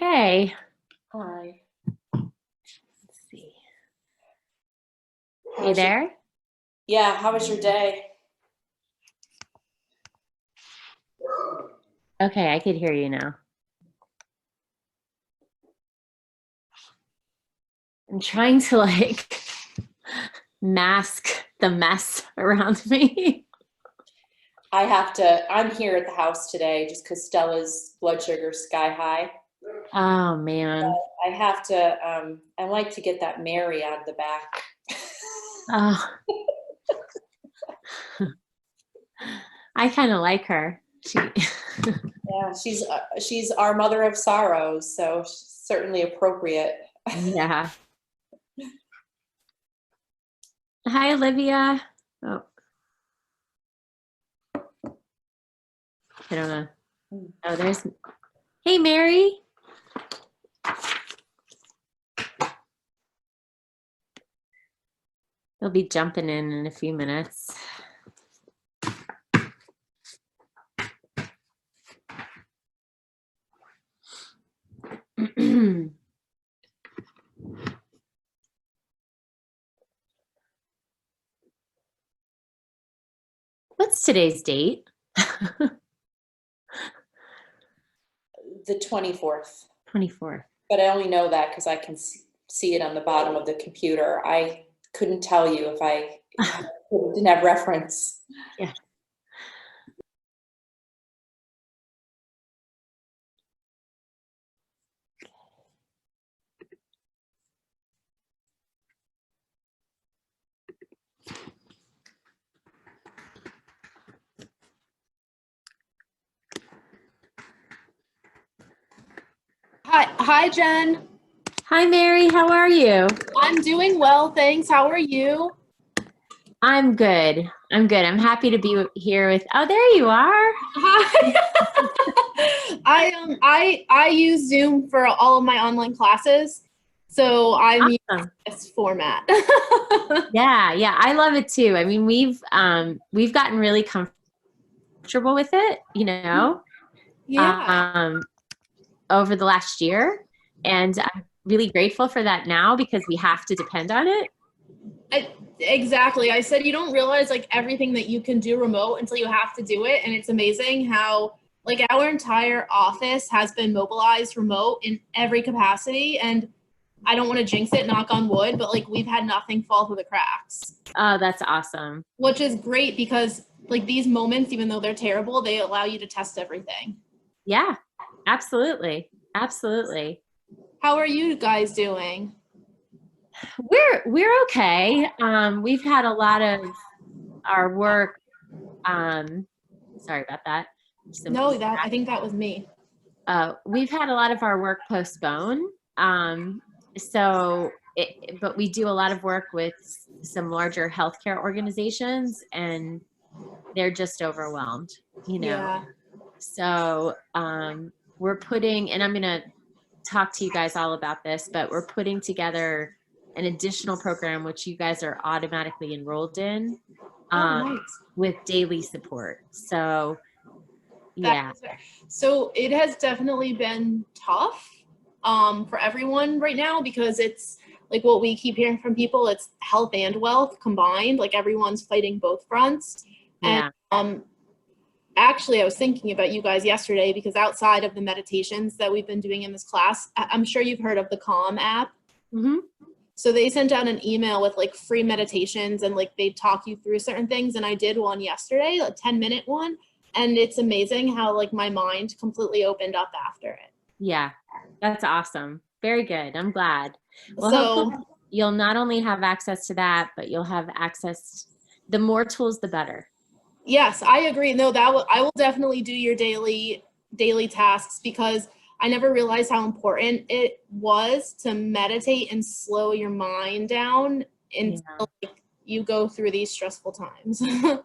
Okay. Hi. Let's see. Hey there? Yeah, how was your day? Okay, I could hear you now. I'm trying to mask the mess around me. I'm here at the house today just because Stella's blood sugar's sky high. Oh man. I like to get that Mary out of the back. Oh. I kind of like her. Yeah, she's our mother of sorrows, so she's certainly appropriate. Yeah. Hi, Olivia. Oh. I don't know. Oh, there's. Hey, Mary. They'll be jumping in a few minutes. What's today's date? The 24th. 24th. But I only know that because I can see it on the bottom of the computer. I couldn't tell you if I didn't have reference. Yeah. Hi, Jen. Hi, Mary. How are you? I'm doing well, thanks. How are you? I'm good. I'm happy to be here with. Oh, there you are. Hi. I use Zoom for all of my online classes, so I'm using this format. Yeah. I love it too. I mean, we've gotten really comfortable with it, Yeah. over the last year, and I'm really grateful for that now because we have to depend on it. Exactly. I said you don't realize everything that you can do remote until you have to do it, and it's amazing how our entire office has been mobilized remote in every capacity, and I don't want to jinx it, knock on wood, but we've had nothing fall through the cracks. Oh, that's awesome. Which is great because these moments, even though they're terrible, they allow you to test everything. Yeah, absolutely. How are you guys doing? We're okay. We've had a lot of our work. Sorry about that. No, I think that was me. We've had a lot of our work postponed. But we do a lot of work with some larger healthcare organizations, and they're just overwhelmed, Yeah. So we're putting, and I'm going to talk to you guys all about this, but we're putting together an additional program which you guys are automatically enrolled in, nice. with daily support. So yeah. So it has definitely been tough for everyone right now because it's what we keep hearing from people, it's health and wealth combined, everyone's fighting both fronts. Yeah. And actually, I was thinking about you guys yesterday because outside of the meditations that we've been doing in this class, I'm sure you've heard of the Calm app. Mm-hmm. So they sent out an email with free meditations and they talk you through certain things. And I did one yesterday, a 10-minute one. And it's amazing how my mind completely opened up after it. Yeah, that's awesome. Very good. I'm glad. Well, so hopefully you'll not only have access to that, but you'll have access, the more tools, the better. Yes, I agree. No, I will definitely do your daily tasks because I never realized how important it was to meditate and slow your mind down until you go through these stressful times.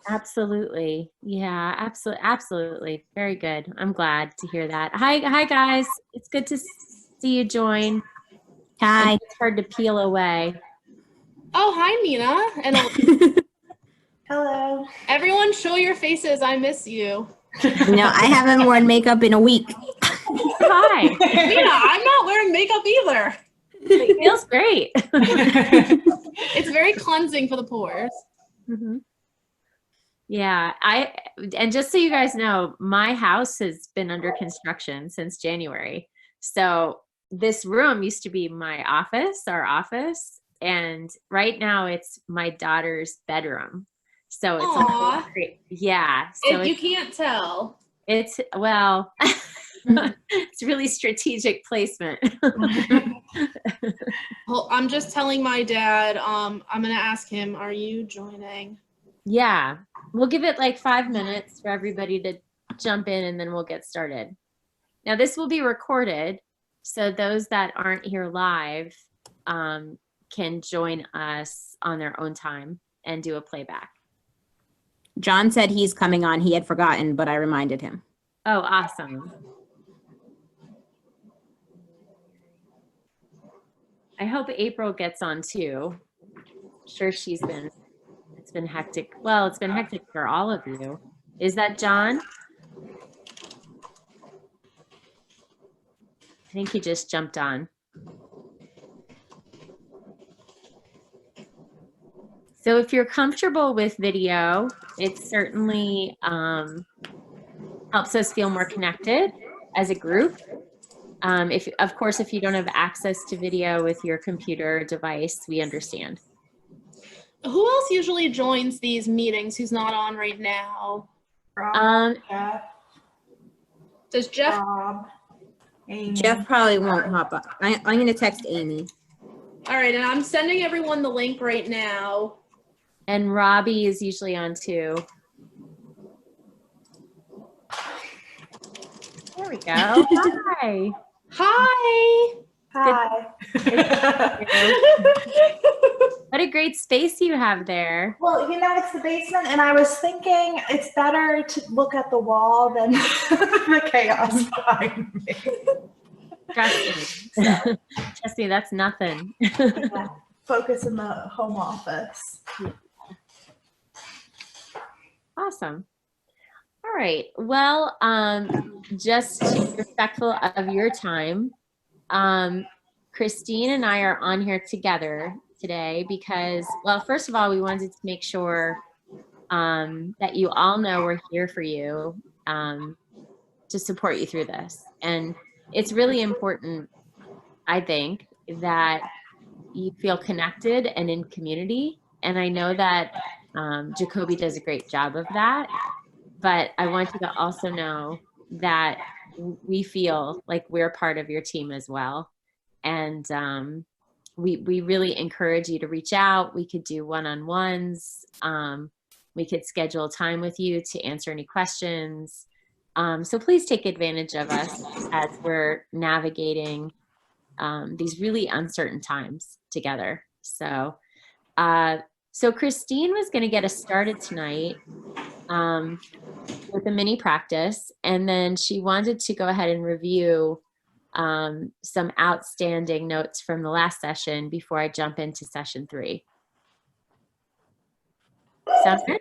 Absolutely. Yeah, absolutely. Very good. I'm glad to hear that. Hi guys. It's good to see you join. Hi. It's hard to peel away. Oh, hi, Nina. And hello. Everyone show your faces. I miss you. No, I haven't worn makeup in a week. Hi. Yeah, I'm not wearing makeup either. It feels great. It's very cleansing for the pores. Mm-hmm. Yeah, and just so you guys know, my house has been under construction since January. So this room used to be my office, our office, and right now it's my daughter's bedroom. So it's Aw. great. Yeah. So You can't tell. it's well, it's really strategic placement. Well, I'm just telling my dad, I'm gonna ask him, are you joining? Yeah, we'll give it like 5 minutes for everybody to jump in and then we'll get started. Now this will be recorded, so those that aren't here live can join us on their own time and do a playback. John said he's coming on. He had forgotten, but I reminded him. Oh, awesome. I hope April gets on too. Sure, it's been hectic. Well, it's been hectic for all of you. Is that John? I think he just jumped on. So if you're comfortable with video, it certainly helps us feel more connected as a group. Of course, if you don't have access to video with your computer device, we understand. Who else usually joins these meetings who's not on right now? Jeff, Does Jeff? Rob, Amy. Jeff probably won't hop up. I'm going to text Amy. All right, and I'm sending everyone the link right now. And Robbie is usually on too. There we go. Hi. Hi. Hi. What a great space you have there. Well, it's the basement, and I was thinking it's better to look at the wall than the chaos behind me. Trust me. Trust me, that's nothing. Yeah. Focus in the home office. Awesome. All right. Well, just to be respectful of your time, Christine and I are on here together today because, well, first of all, we wanted to make sure that you all know we're here for you to support you through this. And it's really important, I think, that you feel connected and in community. And I know that Jacoobi does a great job of that. But I want you to also know that we feel like we're part of your team as well. And we really encourage you to reach out. We could do one-on-ones. We could schedule time with you to answer any questions. So please take advantage of us as we're navigating these really uncertain times together. So Christine was going to get us started tonight with a mini practice, and then she wanted to go ahead and review some outstanding notes from the last session before I jump into session 3. Sounds good?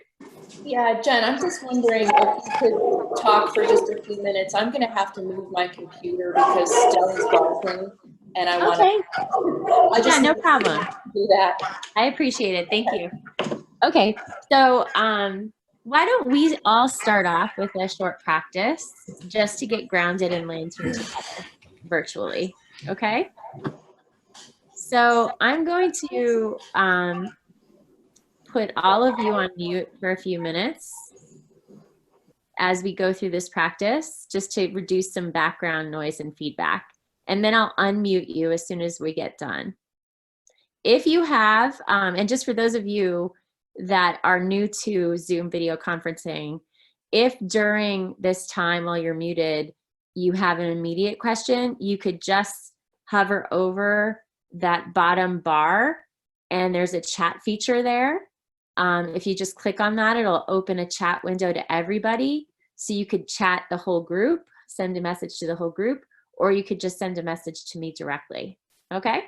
Yeah, Jen, I'm just wondering if you could talk for just a few minutes. I'm going to have to move my computer because Stella's barking, and I want to. Yeah, no problem. Do that. I appreciate it. Thank you. Okay, so why don't we all start off with a short practice just to get grounded and lantern together virtually, okay? So I'm going to put all of you on mute for a few minutes as we go through this practice, just to reduce some background noise and feedback. And then I'll unmute you as soon as we get done. If you have, and just for those of you that are new to Zoom video conferencing, if during this time while you're muted, you have an immediate question, you could just hover over that bottom bar and there's a chat feature there. If you just click on that, it'll open a chat window to everybody. So you could chat the whole group, send a message to the whole group, or you could just send a message to me directly, okay?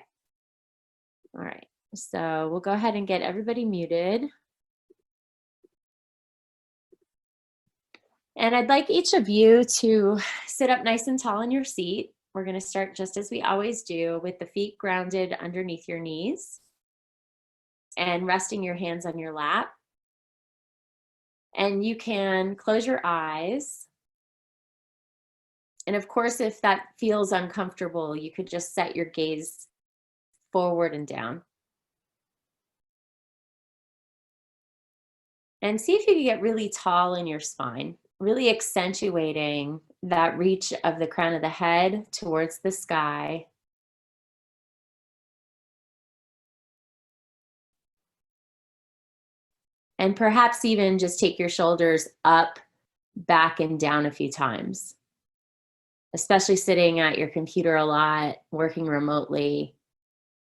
All right, so we'll go ahead and get everybody muted. And I'd like each of you to sit up nice and tall in your seat. We're going to start just as we always do, with the feet grounded underneath your knees and resting your hands on your lap. And you can close your eyes. And of course, if that feels uncomfortable, you could just set your gaze forward and down. And see if you can get really tall in your spine, really accentuating that reach of the crown of the head towards the sky. And perhaps even just take your shoulders up, back, and down a few times. Especially sitting at your computer a lot, working remotely,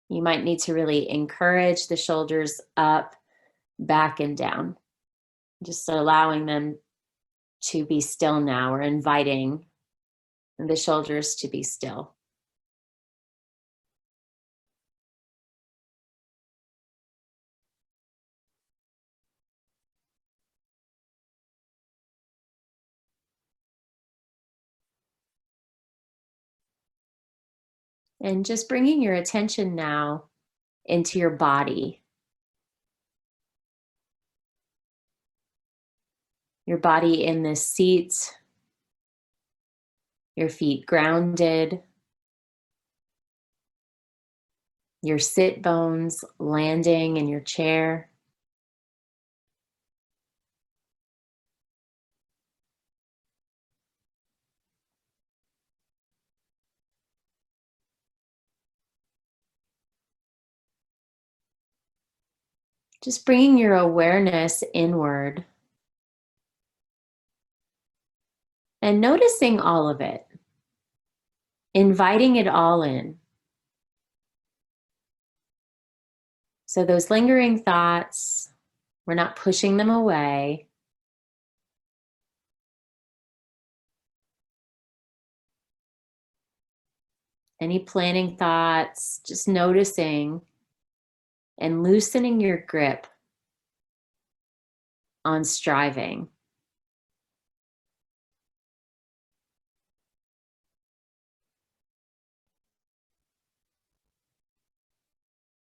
you might need to really encourage the shoulders up, back, and down. Just allowing them to be still now, or inviting the shoulders to be still. And just bringing your attention now into your body. Your body in this seat, your feet grounded, your sit bones landing in your chair. Just bringing your awareness inward and noticing all of it, inviting it all in. So those lingering thoughts, we're not pushing them away. Any planning thoughts, just noticing and loosening your grip on striving.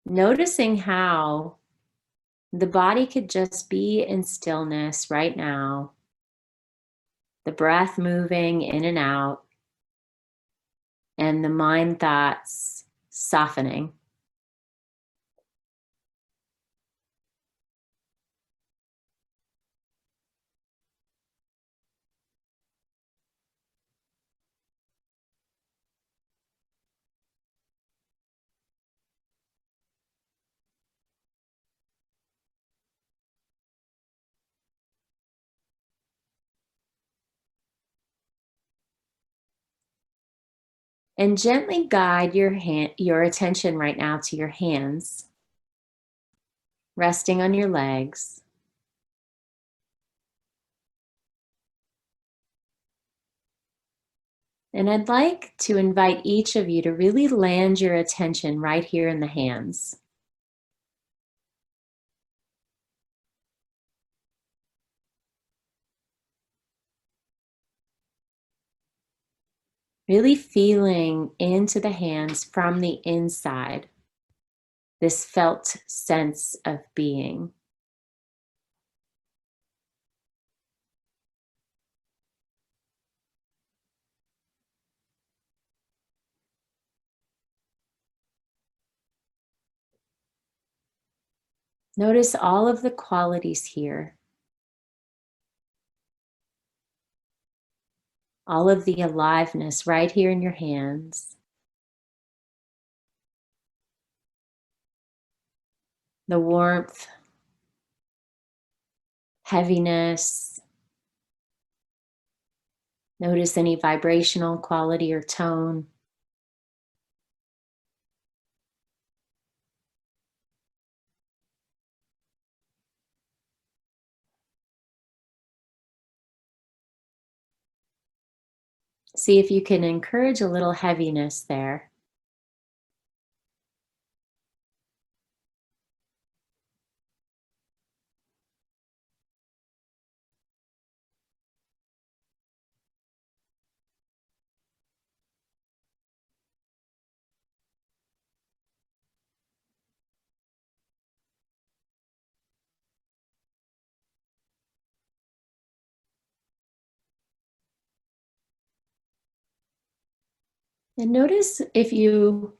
Noticing how the body could just be in stillness right now. The breath moving in and out, and the mind thoughts softening. And gently guide your attention right now to your hands, resting on your legs. And I'd like to invite each of you to really land your attention right here in the hands. Really feeling into the hands from the inside, this felt sense of being. Notice all of the qualities here. All of the aliveness right here in your hands. The warmth, heaviness. Notice any vibrational quality or tone. See if you can encourage a little heaviness there. And notice if you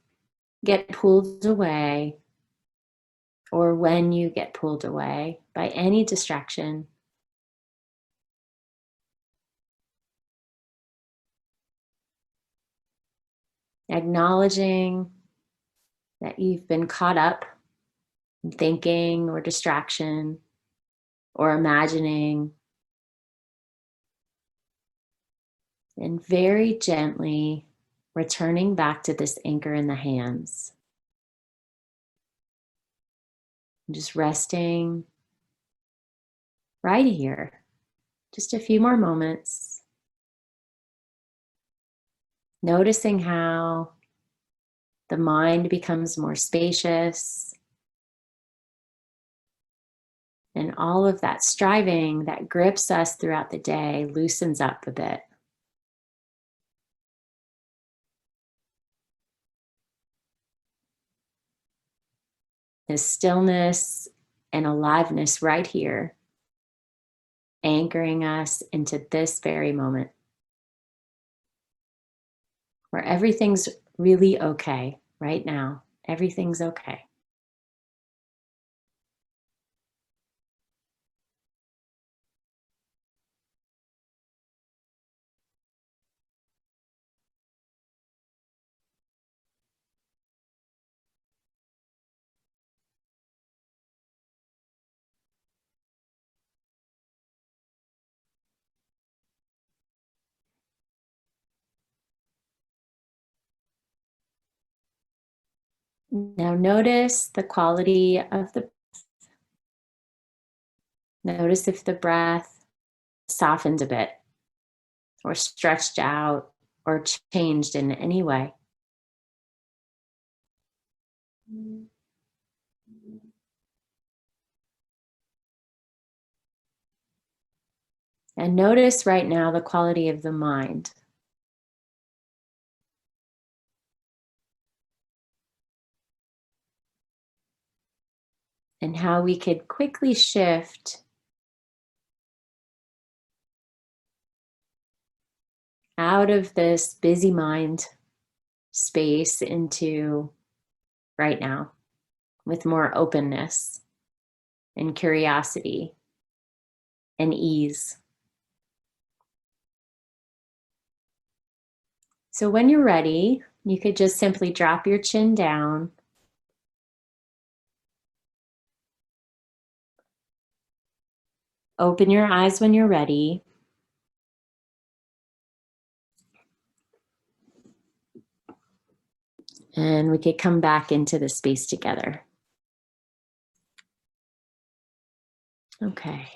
get pulled away or when you get pulled away by any distraction. Acknowledging that you've been caught up in thinking or distraction or imagining. And very gently returning back to this anchor in the hands. And just resting right here. Just a few more moments. Noticing how the mind becomes more spacious. And all of that striving that grips us throughout the day loosens up a bit. The stillness and aliveness right here, anchoring us into this very moment, where everything's really okay right now. Everything's okay. Now notice the quality of the breath. Notice if the breath softened a bit or stretched out or changed in any way. And notice right now the quality of the mind. And how we could quickly shift out of this busy mind space into right now with more openness and curiosity and ease. So when you're ready, you could just simply drop your chin down. Open your eyes when you're ready. And we could come back into the space together. Okay.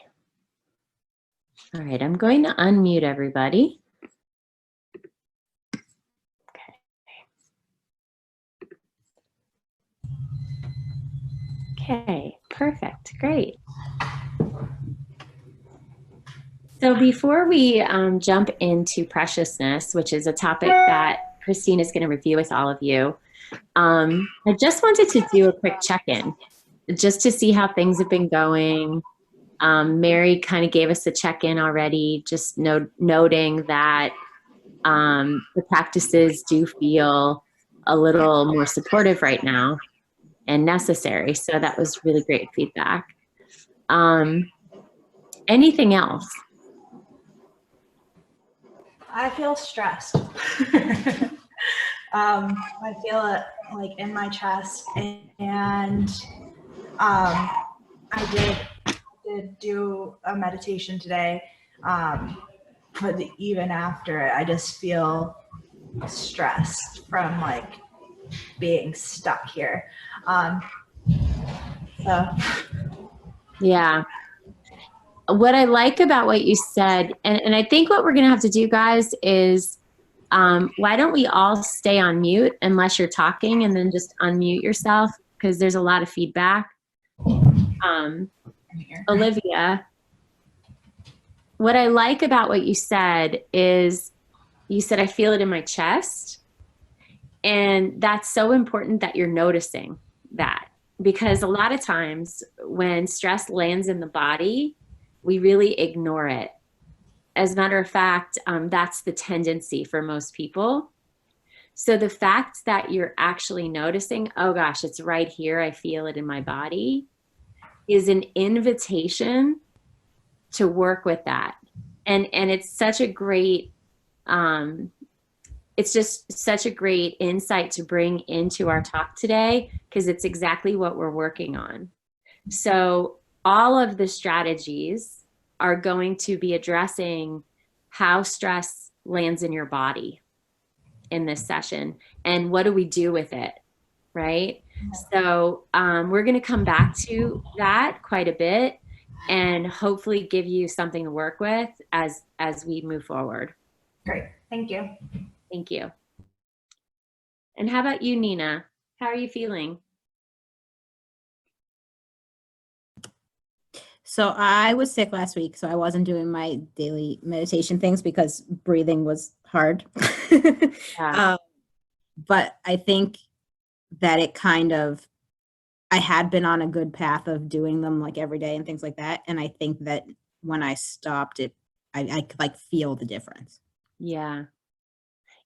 All right, I'm going to unmute everybody. Okay, perfect, great. So before we jump into preciousness, which is a topic that Christine is going to review with all of you, I just wanted to do a quick check-in, just to see how things have been going. Mary kind of gave us a check-in already, just noting that the practices do feel a little more supportive right now and necessary. So that was really great feedback. Anything else? I feel stressed. I feel it like in my chest, and I did do a meditation today, but even after it, I just feel stressed from like being stuck here. So Yeah. What I like about what you said, and I think what we're going to have to do, guys, is why don't we all stay on mute unless you're talking, and then just unmute yourself, because there's a lot of feedback. Olivia, what I like about what you said is you said, I feel it in my chest. And that's so important that you're noticing that, because a lot of times when stress lands in the body, we really ignore it. As a matter of fact, that's the tendency for most people. So the fact that you're actually noticing, oh gosh, it's right here, I feel it in my body, is an invitation to work with that. And it's such a great, it's just such a great insight to bring into our talk today, because it's exactly what we're working on. So all of the strategies are going to be addressing how stress lands in your body in this session, and what do we do with it, right? So we're going to come back to that quite a bit, and hopefully give you something to work with as we move forward. Great. Thank you. Thank you. And how about you, Nina? How are you feeling? So I was sick last week, so I wasn't doing my daily meditation things because breathing was hard. Yeah. But I think that it kind of, I had been on a good path of doing them like every day and things like that. And I think that when I stopped it, I could like feel the difference. Yeah.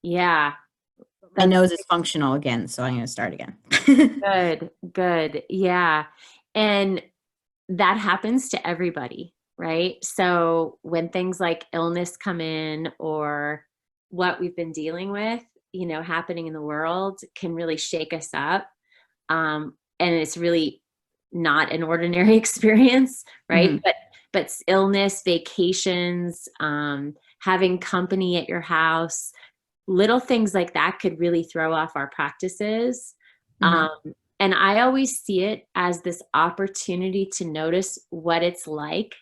Yeah. My nose is functional again, so I'm going to start again. Good, good. Yeah. And that happens to everybody, right? So when things like illness come in, or what we've been dealing with, you know, happening in the world, can really shake us up. And it's really not an ordinary experience, right? Mhm. But illness, vacations, having company at your house, little things like that could really throw off our practices. Mhm. And I always see it as this opportunity to notice what it's like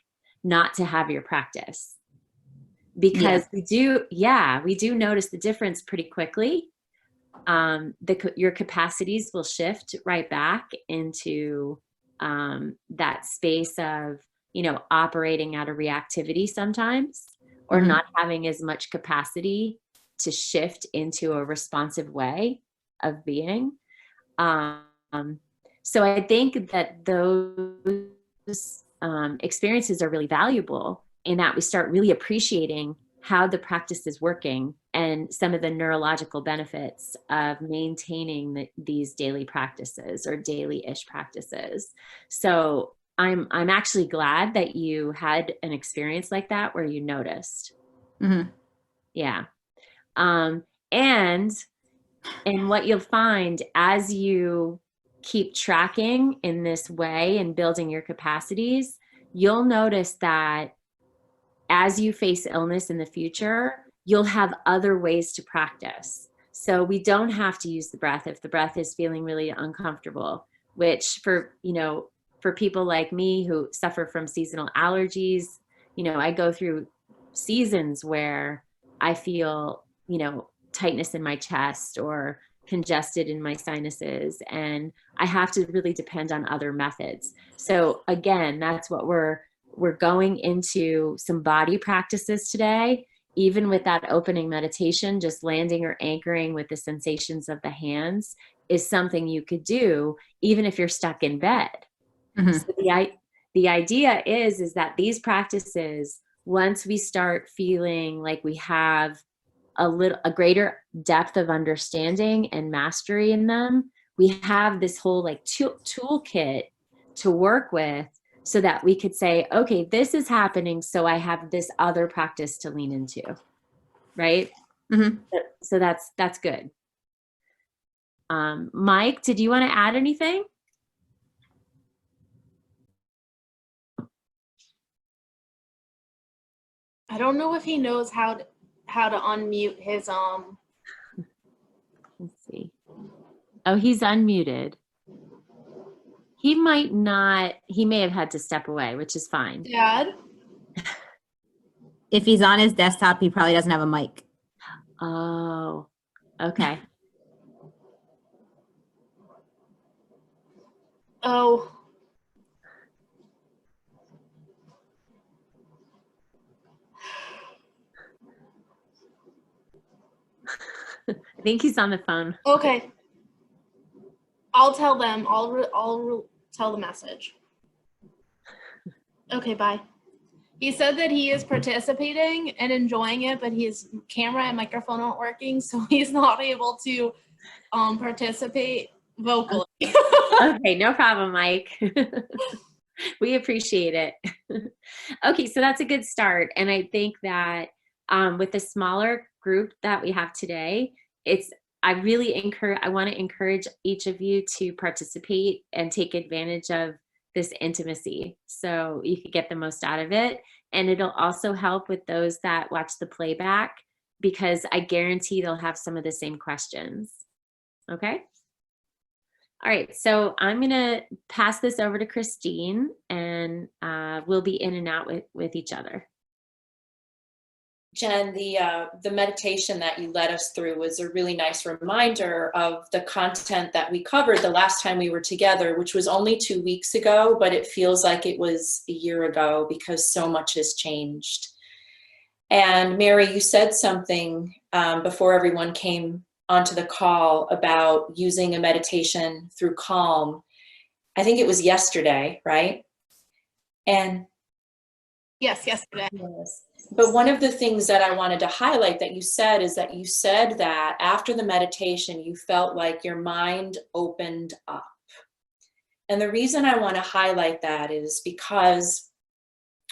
not to have your practice. Because we do notice the difference pretty quickly. Your capacities will shift right back into that space of, you know, operating out of reactivity sometimes, or Mhm. not having as much capacity to shift into a responsive way of being. So I think that those experiences are really valuable, in that we start really appreciating how the practice is working and some of the neurological benefits of maintaining these daily practices, or daily-ish practices. So I'm actually glad that you had an experience like that where you noticed. Mhm. Yeah. And what you'll find as you keep tracking in this way and building your capacities, you'll notice that as you face illness in the future, you'll have other ways to practice. So we don't have to use the breath if the breath is feeling really uncomfortable, which for people like me who suffer from seasonal allergies, you know, I go through seasons where I feel, you know, tightness in my chest or congested in my sinuses, and I have to really depend on other methods. So again, that's what we're going into, some body practices today. Even with that opening meditation, just landing or anchoring with the sensations of the hands is something you could do even if you're stuck in bed. Mhm. So the idea is that these practices, once we start feeling like we have a greater depth of understanding and mastery in them, we have this whole like toolkit to work with, so that we could say, okay, this is happening, so I have this other practice to lean into, right? Mhm. So that's good. Mike, did you want to add anything? I don't know if he knows how to unmute his Let's see. Oh, he's unmuted. He might not, he may have had to step away, which is fine. dad. If he's on his desktop, he probably doesn't have a mic. Oh, okay. Oh, I think he's on the phone. okay. I'll tell them. I'll tell the message. Okay, bye. He said that he is participating and enjoying it, but his camera and microphone aren't working, so he's not able to participate vocally. Okay, no problem, Mike. We appreciate it. Okay, so that's a good start. And I think that with the smaller group that we have today, I want to encourage each of you to participate and take advantage of this intimacy so you can get the most out of it. And it'll also help with those that watch the playback, because I guarantee they'll have some of the same questions. Okay? All right, so I'm going to pass this over to Christine, and we'll be in and out with each other. Jen, the meditation that you led us through was a really nice reminder of the content that we covered the last time we were together, which was only 2 weeks ago, but it feels like it was a year ago because so much has changed. And Mary, you said something before everyone came onto the call about using a meditation through Calm. I think it was yesterday, right? And Yes, yesterday. yes. But one of the things that I wanted to highlight that you said is that you said that after the meditation, you felt like your mind opened up. And the reason I want to highlight that is because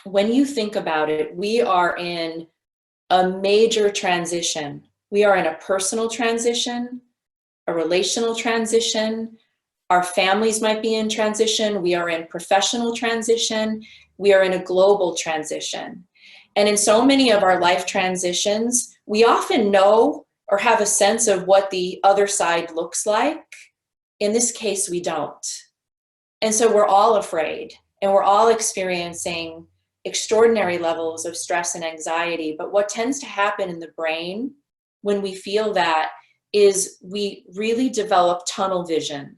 when you think about it, we are in a major transition. We are in a personal transition, a relational transition. Our families might be in transition. We are in professional transition. We are in a global transition. And in so many of our life transitions, we often know or have a sense of what the other side looks like. In this case, we don't. And so we're all afraid, and we're all experiencing extraordinary levels of stress and anxiety. But what tends to happen in the brain when we feel that is we really develop tunnel vision.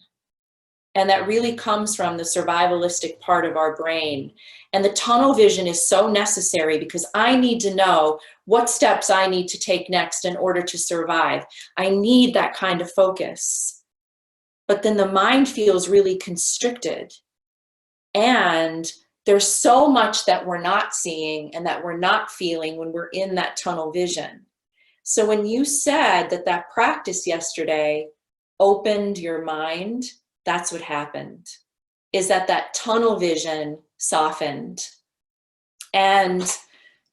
And that really comes from the survivalistic part of our brain. And the tunnel vision is so necessary because I need to know what steps I need to take next in order to survive. I need that kind of focus. But then the mind feels really constricted. And there's so much that we're not seeing and that we're not feeling when we're in that tunnel vision. So when you said that practice yesterday opened your mind, that's what happened, is that tunnel vision softened. And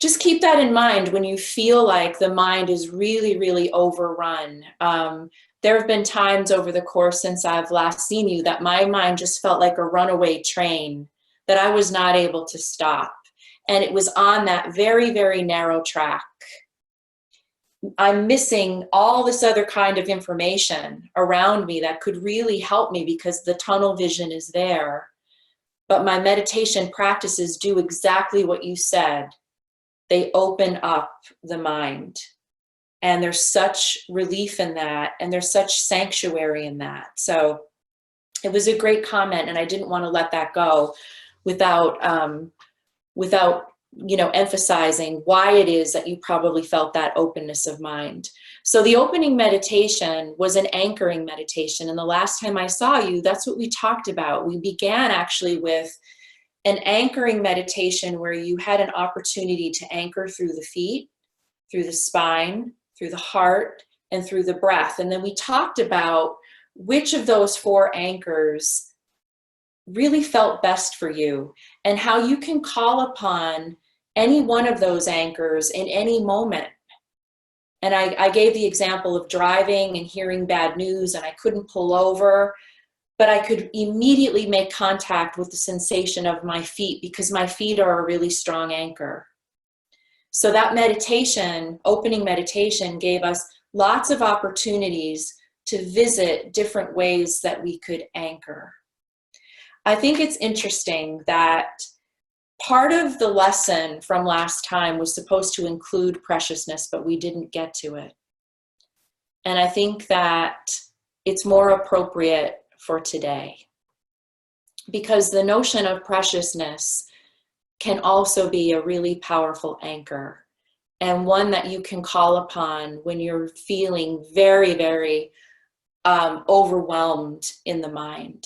just keep that in mind when you feel like the mind is really, really overrun. There have been times over the course since I've last seen you that my mind just felt like a runaway train that I was not able to stop. And it was on that very, very narrow track. I'm missing all this other kind of information around me that could really help me because the tunnel vision is there. But my meditation practices do exactly what you said. They open up the mind. And there's such relief in that, and there's such sanctuary in that. So it was a great comment, and I didn't want to let that go without emphasizing why it is that you probably felt that openness of mind. So the opening meditation was an anchoring meditation. And the last time I saw you, that's what we talked about. We began actually with an anchoring meditation where you had an opportunity to anchor through the feet, through the spine, through the heart, and through the breath. And then we talked about which of those 4 anchors really felt best for you and how you can call upon any one of those anchors in any moment. And I gave the example of driving and hearing bad news, and I couldn't pull over, but I could immediately make contact with the sensation of my feet because my feet are a really strong anchor. So that meditation, opening meditation, gave us lots of opportunities to visit different ways that we could anchor. I think it's interesting that part of the lesson from last time was supposed to include preciousness, but we didn't get to it. And I think that it's more appropriate for today because the notion of preciousness can also be a really powerful anchor and one that you can call upon when you're feeling very, very overwhelmed in the mind.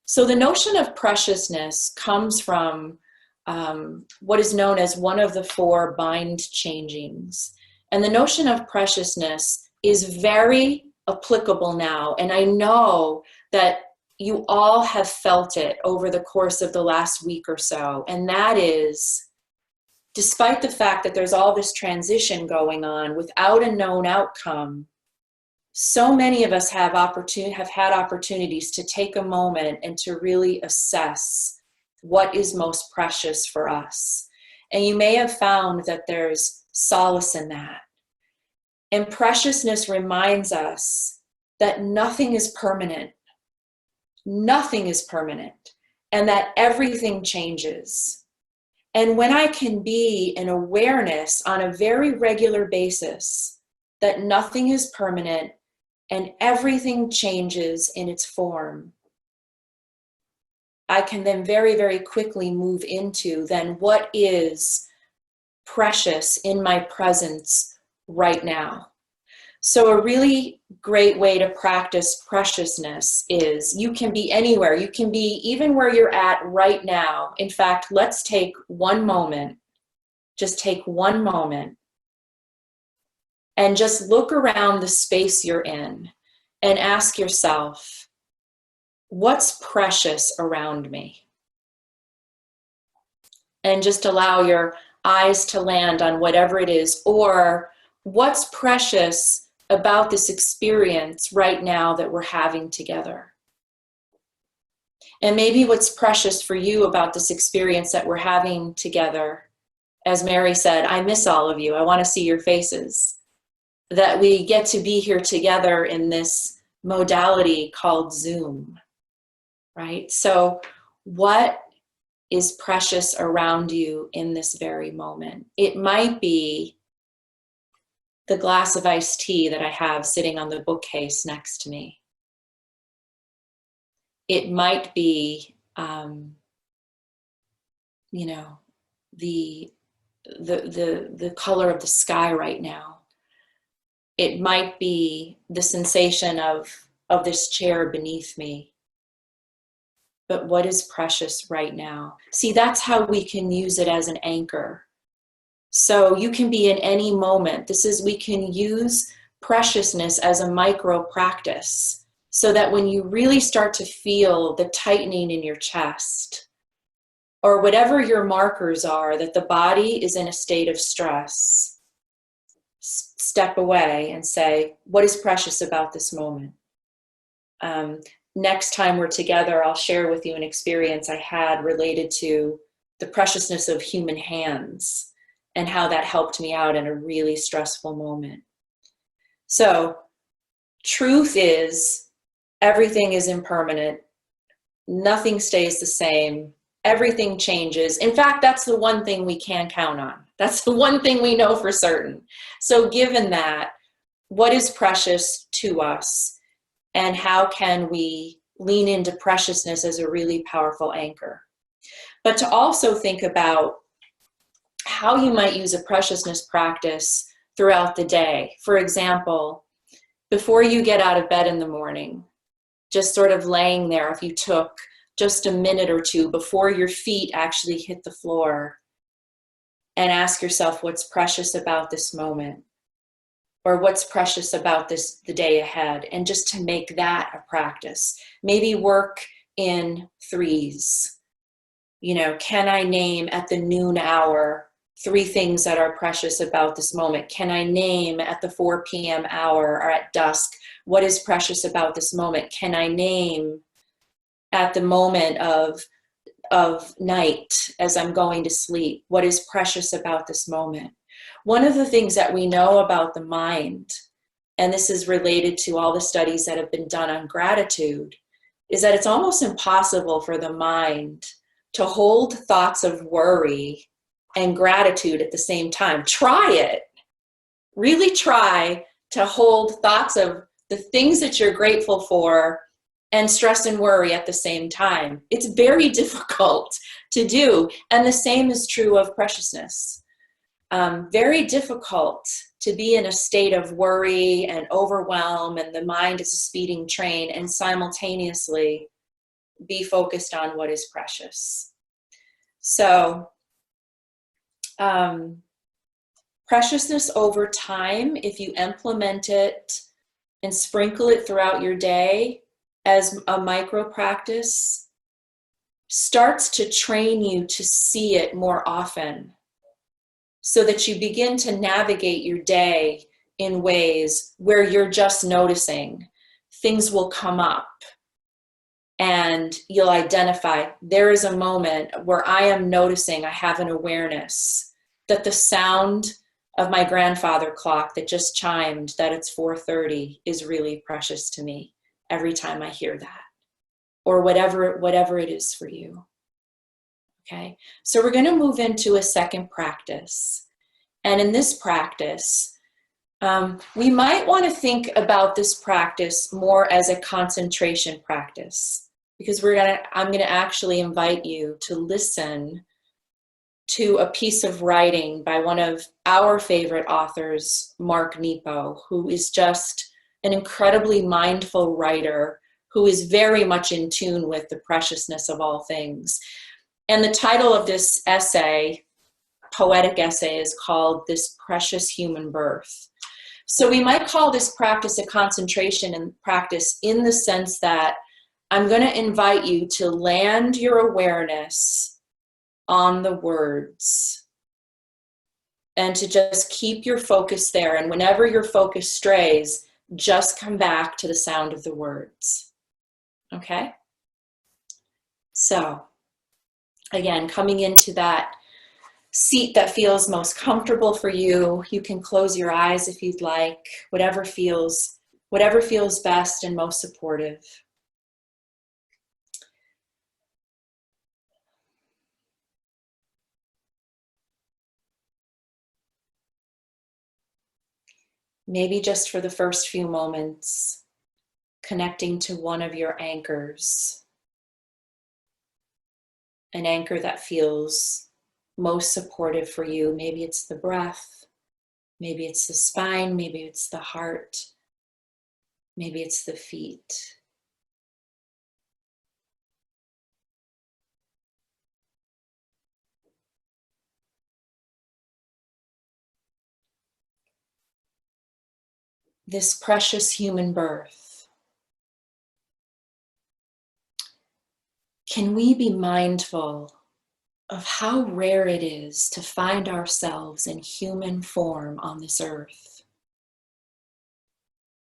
So the notion of preciousness comes from what is known as one of the 4 bind changings. And the notion of preciousness is very applicable now. And I know that you all have felt it over the course of the last week or so. And that is, despite the fact that there's all this transition going on without a known outcome, so many of us have had opportunities to take a moment and to really assess what is most precious for us. And you may have found that there's solace in that. And preciousness reminds us that nothing is permanent. Nothing is permanent, and that everything changes. And when I can be in awareness on a very regular basis that nothing is permanent and everything changes in its form, I can then very, very quickly move into then what is precious in my presence right now. So a really great way to practice preciousness is you can be anywhere. You can be even where you're at right now. In fact, let's take one moment. Just take one moment and just look around the space you're in and ask yourself, what's precious around me? And just allow your eyes to land on whatever it is, or what's precious about this experience right now that we're having together. And maybe what's precious for you about this experience that we're having together, as Mary said, I miss all of you. I want to see your faces. That we get to be here together in this modality called Zoom, right? So what is precious around you in this very moment? It might be the glass of iced tea that I have sitting on the bookcase next to me. It might be, the color of the sky right now. It might be the sensation of this chair beneath me. But what is precious right now? See, that's how we can use it as an anchor. So you can be in any moment. We can use preciousness as a micro practice so that when you really start to feel the tightening in your chest or whatever your markers are, that the body is in a state of stress, step away and say, what is precious about this moment? Next time we're together, I'll share with you an experience I had related to the preciousness of human hands and how that helped me out in a really stressful moment. So, truth is, everything is impermanent. Nothing stays the same. Everything changes. In fact, that's the one thing we can count on. That's the one thing we know for certain. So given that, what is precious to us, and how can we lean into preciousness as a really powerful anchor? But to also think about how you might use a preciousness practice throughout the day. For example, before you get out of bed in the morning, just sort of laying there, if you took just a minute or two before your feet actually hit the floor, and ask yourself what's precious about this moment, or what's precious about the day ahead, and just to make that a practice. Maybe work in threes. Can I name at the noon hour 3 things that are precious about this moment? Can I name at the 4 p.m. hour or at dusk what is precious about this moment? Can I name at the moment of night as I'm going to sleep what is precious about this moment? One of the things that we know about the mind, and this is related to all the studies that have been done on gratitude, is that it's almost impossible for the mind to hold thoughts of worry and gratitude at the same time. Try it. Really try to hold thoughts of the things that you're grateful for and stress and worry at the same time. It's very difficult to do. And the same is true of preciousness. Very difficult to be in a state of worry and overwhelm, and the mind is a speeding train, and simultaneously be focused on what is precious. So Preciousness over time, if you implement it and sprinkle it throughout your day as a micro practice, starts to train you to see it more often, so that you begin to navigate your day in ways where you're just noticing. Things will come up and you'll identify, there is a moment where I am noticing, I have an awareness that the sound of my grandfather clock that just chimed that it's 4:30 is really precious to me every time I hear that, or whatever it is for you. Okay, so we're going to move into a second practice. And in this practice, we might want to think about this practice more as a concentration practice, because I'm going to actually invite you to listen to a piece of writing by one of our favorite authors, Mark Nepo, who is just an incredibly mindful writer who is very much in tune with the preciousness of all things. And the title of this essay, poetic essay, is called This Precious Human Birth. So we might call this practice a concentration and practice in the sense that I'm going to invite you to land your awareness on the words and to just keep your focus there. And whenever your focus strays, just come back to the sound of the words. Okay? So, again, coming into that seat that feels most comfortable for you. You can close your eyes if you'd like, whatever feels best and most supportive. Maybe just for the first few moments, connecting to one of your anchors, an anchor that feels most supportive for you. Maybe it's the breath, maybe it's the spine, maybe it's the heart, maybe it's the feet. This precious human birth. Can we be mindful of how rare it is to find ourselves in human form on this earth?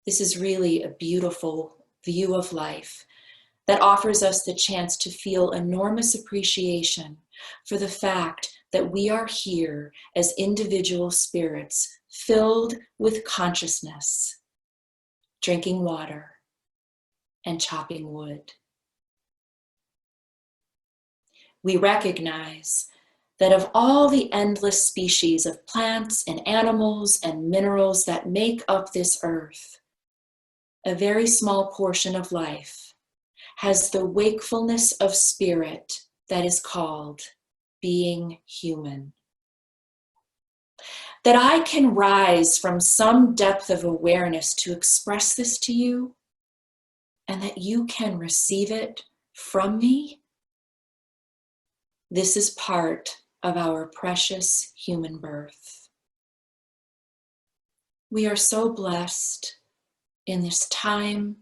This is really a beautiful view of life that offers us the chance to feel enormous appreciation for the fact that we are here as individual spirits filled with consciousness, drinking water and chopping wood. We recognize that of all the endless species of plants and animals and minerals that make up this earth, a very small portion of life has the wakefulness of spirit that is called being human. That I can rise from some depth of awareness to express this to you, and that you can receive it from me. This is part of our precious human birth. We are so blessed in this time,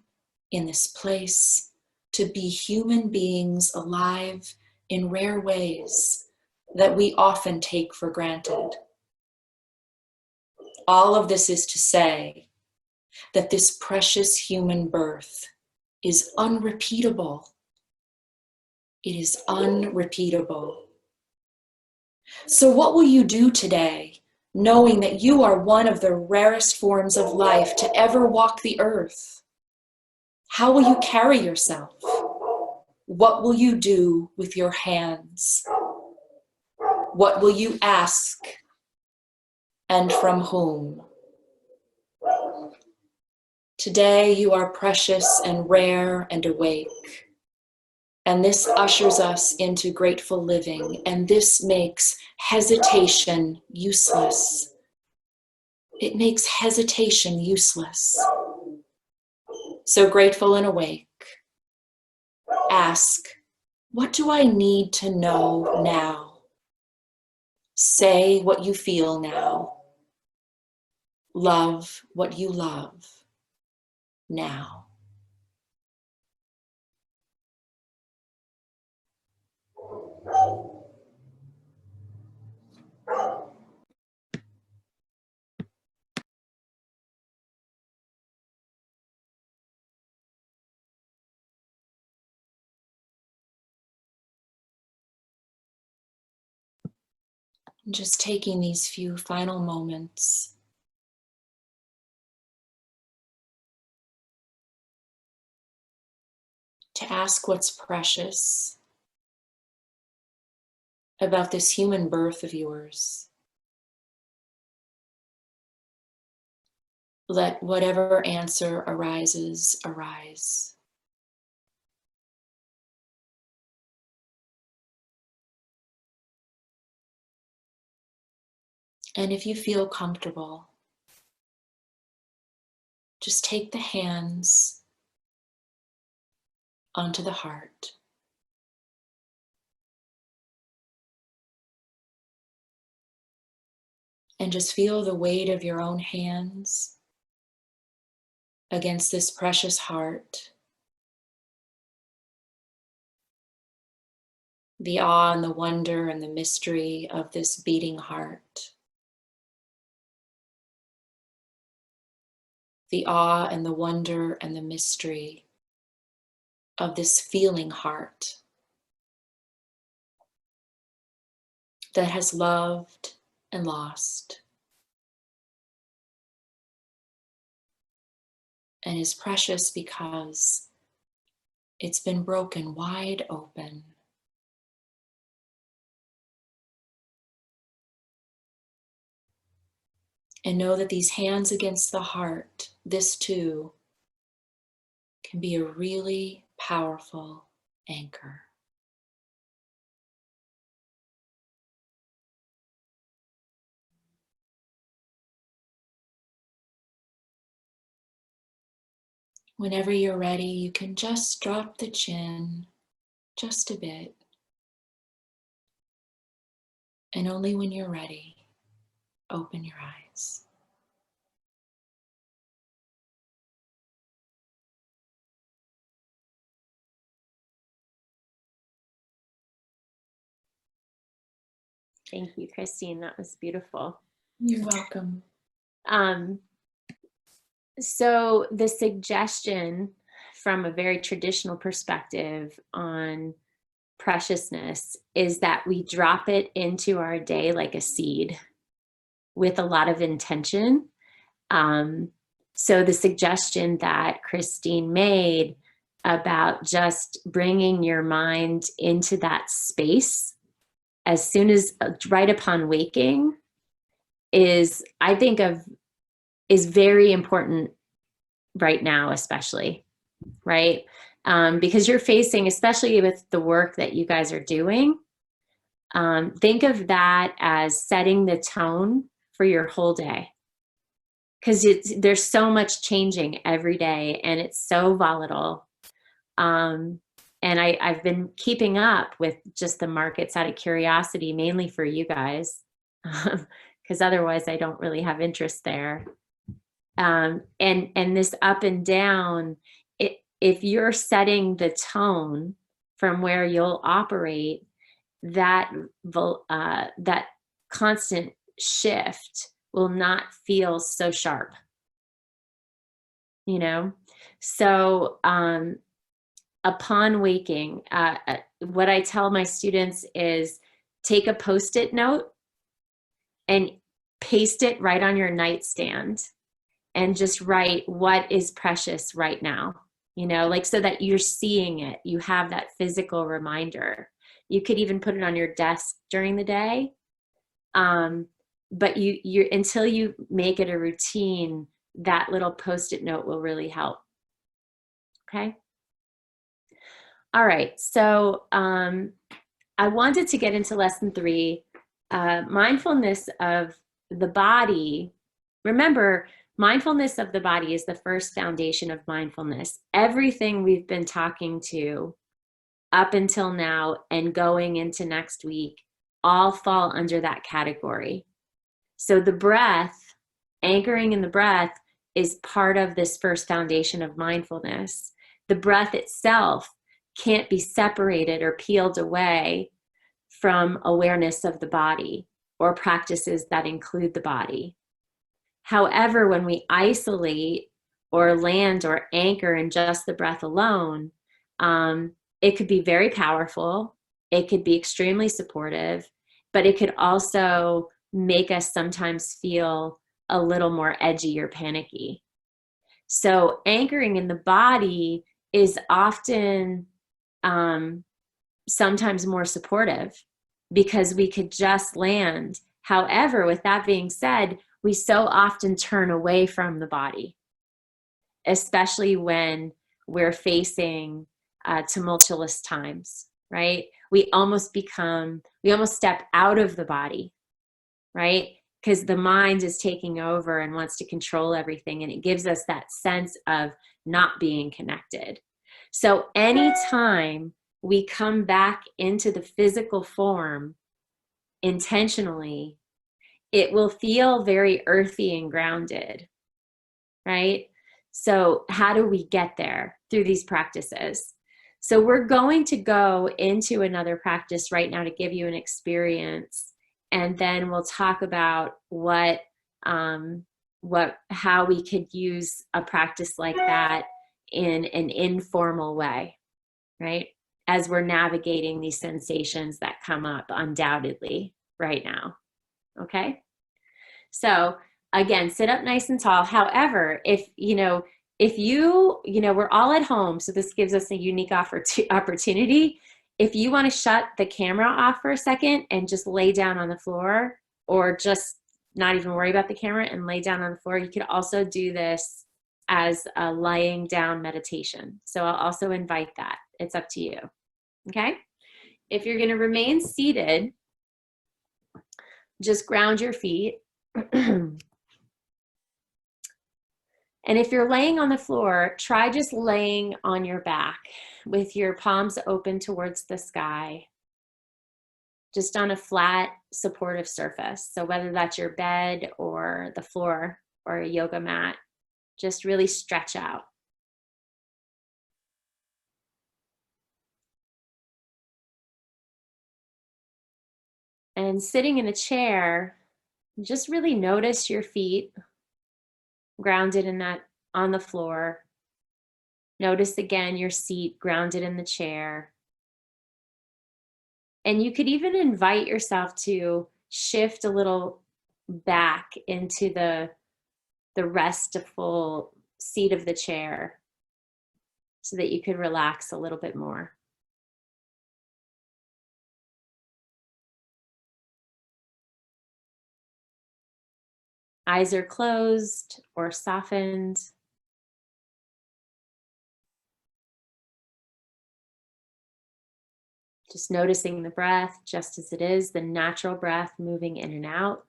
in this place, to be human beings alive in rare ways that we often take for granted. All of this is to say that this precious human birth is unrepeatable. It is unrepeatable. So what will you do today, knowing that you are one of the rarest forms of life to ever walk the earth? How will you carry yourself? What will you do with your hands? What will you ask, and from whom? Today you are precious and rare and awake. And this ushers us into grateful living, and this makes hesitation useless. It makes hesitation useless. So grateful and awake, ask, what do I need to know now? Say what you feel now. Love what you love now. And just taking these few final moments to ask what's precious about this human birth of yours. Let whatever answer arises, arise. And if you feel comfortable, just take the hands onto the heart. And just feel the weight of your own hands against this precious heart. The awe and the wonder and the mystery of this beating heart. The awe and the wonder and the mystery of this feeling heart that has loved and lost and is precious because it's been broken wide open. And know that these hands against the heart, this too, can be a really powerful anchor. Whenever you're ready, you can just drop the chin just a bit. And only when you're ready, open your eyes. Thank you, Christine. That was beautiful. You're welcome. So the suggestion from a very traditional perspective on preciousness is that we drop it into our day like a seed with a lot of intention. So the suggestion that Christine made about just bringing your mind into that space as soon as right upon waking is, I think is very important right now, especially, right? Because you're facing, especially with the work that you guys are doing, think of that as setting the tone for your whole day. Because there's so much changing every day and it's so volatile. And I've been keeping up with just the markets out of curiosity, mainly for you guys, because otherwise I don't really have interest there. And this up and down, if you're setting the tone from where you'll operate, that constant shift will not feel so sharp, you know? So upon waking, what I tell my students is take a Post-it note and paste it right on your nightstand and just write what is precious right now, you know, like so that you're seeing it, you have that physical reminder. You could even put it on your desk during the day. But you until you make it a routine, that little Post-it note will really help. Okay. All right. So I wanted to get into lesson 3, mindfulness of the body. Remember, mindfulness of the body is the first foundation of mindfulness. Everything we've been talking to up until now and going into next week all fall under that category. So the breath, anchoring in the breath, is part of this first foundation of mindfulness. The breath itself can't be separated or peeled away from awareness of the body or practices that include the body. However, when we isolate or land or anchor in just the breath alone, it could be very powerful. It could be extremely supportive, but it could also make us sometimes feel a little more edgy or panicky. So anchoring in the body is often sometimes more supportive because we could just land. However, with that being said, we so often turn away from the body, especially when we're facing tumultuous times, right? We almost step out of the body, right? Because the mind is taking over and wants to control everything, and it gives us that sense of not being connected. So anytime we come back into the physical form intentionally, it will feel very earthy and grounded, right? So how do we get there? Through these practices. So we're going to go into another practice right now to give you an experience, and then we'll talk about how we could use a practice like that in an informal way, right? As we're navigating these sensations that come up undoubtedly right now, okay? So again, sit up nice and tall. However, if we're all at home, so this gives us a unique opportunity. If you want to shut the camera off for a second and just lay down on the floor, or just not even worry about the camera and lay down on the floor, you could also do this as a lying down meditation. So I'll also invite that. It's up to you. Okay? If you're going to remain seated, just ground your feet. And if you're laying on the floor, try just laying on your back with your palms open towards the sky, just on a flat, supportive surface. So whether that's your bed or the floor or a yoga mat, just really stretch out. And sitting in a chair, just really notice your feet grounded in that on the floor. Notice again your seat grounded in the chair. And you could even invite yourself to shift a little back into the restful seat of the chair so that you could relax a little bit more. Eyes are closed or softened. Just noticing the breath just as it is, the natural breath moving in and out.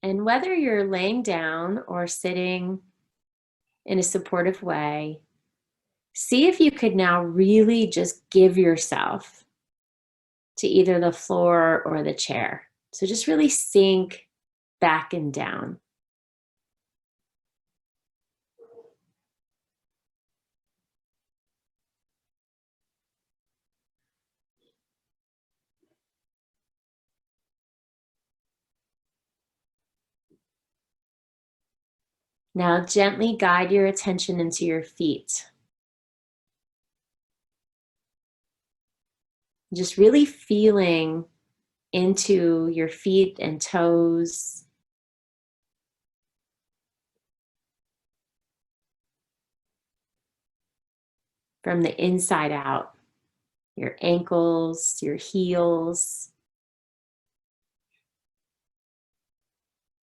And whether you're laying down or sitting in a supportive way, see if you could now really just give yourself to either the floor or the chair. So just really sink back and down. Now gently guide your attention into your feet. Just really feeling into your feet and toes. From the inside out, your ankles, your heels.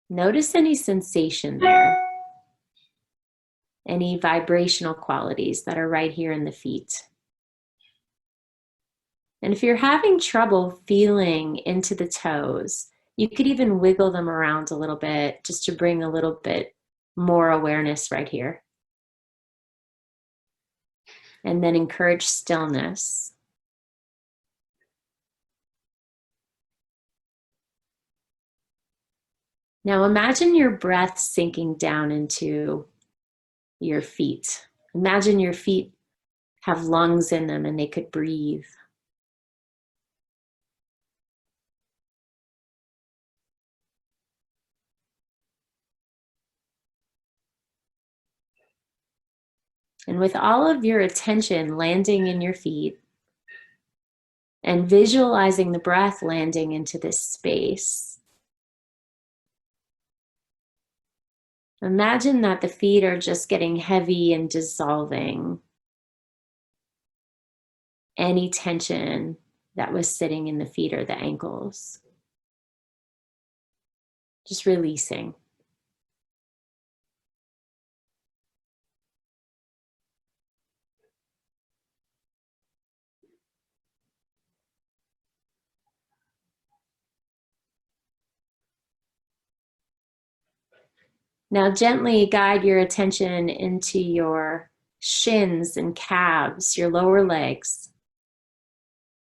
Notice any sensation there, any vibrational qualities that are right here in the feet. And if you're having trouble feeling into the toes, you could even wiggle them around a little bit just to bring a little bit more awareness right here. And then encourage stillness. Now imagine your breath sinking down into your feet. Imagine your feet have lungs in them and they could breathe. And with all of your attention landing in your feet and visualizing the breath landing into this space, imagine that the feet are just getting heavy and dissolving any tension that was sitting in the feet or the ankles. Just releasing. Now gently guide your attention into your shins and calves, your lower legs.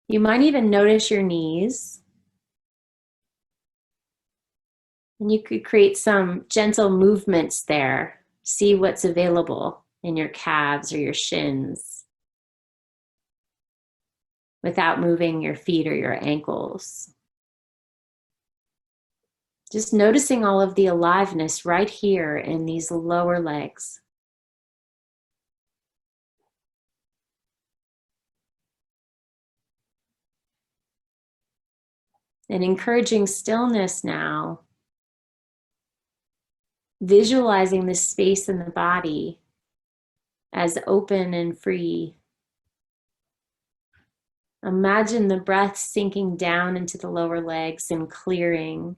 You might even notice your knees. And you could create some gentle movements there. See what's available in your calves or your shins without moving your feet or your ankles. Just noticing all of the aliveness right here in these lower legs. And encouraging stillness now. Visualizing the space in the body as open and free. Imagine the breath sinking down into the lower legs and clearing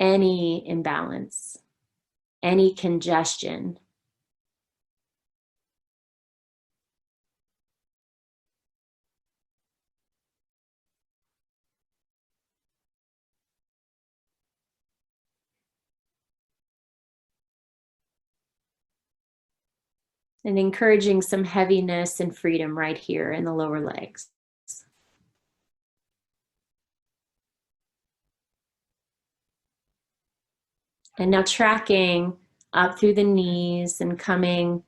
any imbalance, any congestion. And encouraging some heaviness and freedom right here in the lower legs. And now tracking up through the knees and coming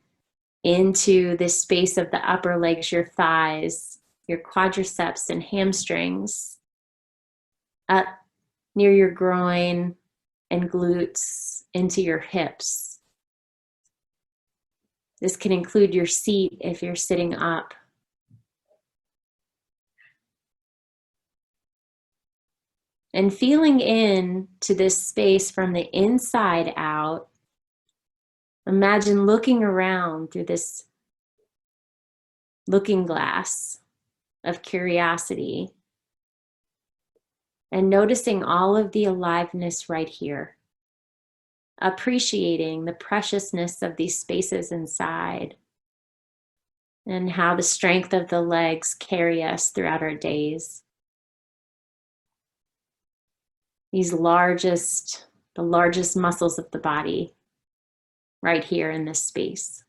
into this space of the upper legs, your thighs, your quadriceps and hamstrings, up near your groin and glutes into your hips. This can include your seat if you're sitting up. And feeling in to this space from the inside out. Imagine looking around through this looking glass of curiosity and noticing all of the aliveness right here. Appreciating the preciousness of these spaces inside and how the strength of the legs carry us throughout our days. The largest muscles of the body right here in this space.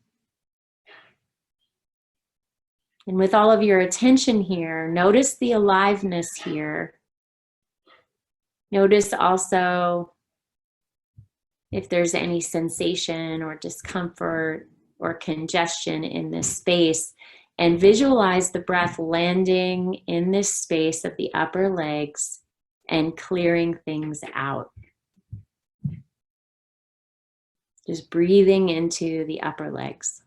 And with all of your attention here, notice the aliveness here. Notice also if there's any sensation or discomfort or congestion in this space, and visualize the breath landing in this space of the upper legs and clearing things out. Just breathing into the upper legs.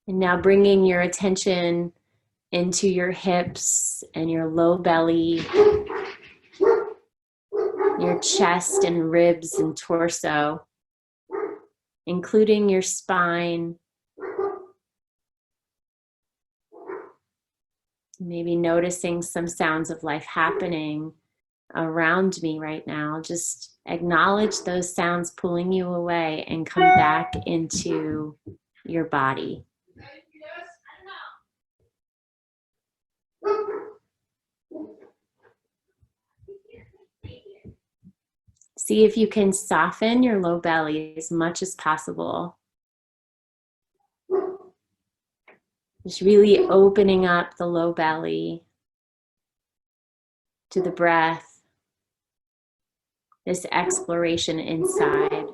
And now bringing your attention into your hips and your low belly, your chest and ribs and torso, including your spine. Maybe noticing some sounds of life happening around me right now. Just acknowledge those sounds pulling you away and come back into your body. See if you can soften your low belly as much as possible. Just really opening up the low belly to the breath, this exploration inside.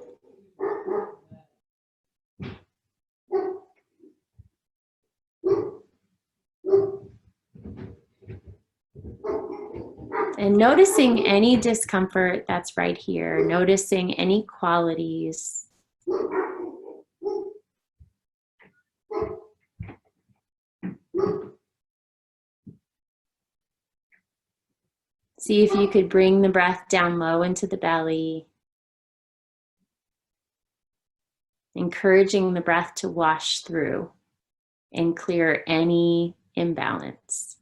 And noticing any discomfort that's right here, noticing any qualities. See if you could bring the breath down low into the belly, encouraging the breath to wash through and clear any imbalance.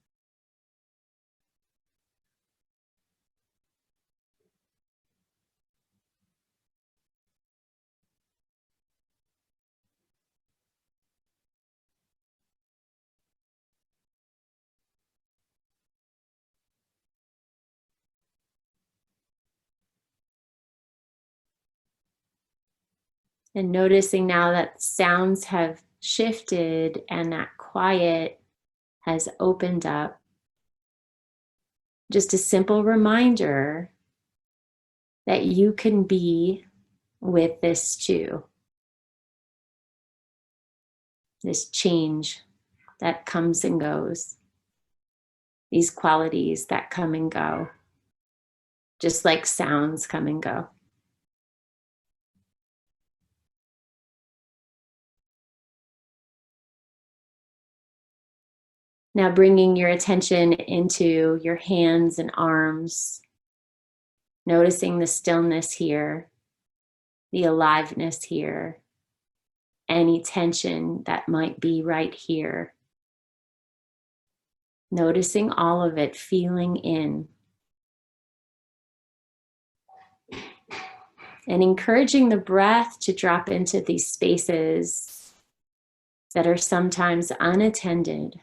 And noticing now that sounds have shifted and that quiet has opened up. Just a simple reminder that you can be with this too. This change that comes and goes. These qualities that come and go. Just like sounds come and go. Now bringing your attention into your hands and arms, noticing the stillness here, the aliveness here, any tension that might be right here. Noticing all of it, feeling in. And encouraging the breath to drop into these spaces that are sometimes unattended.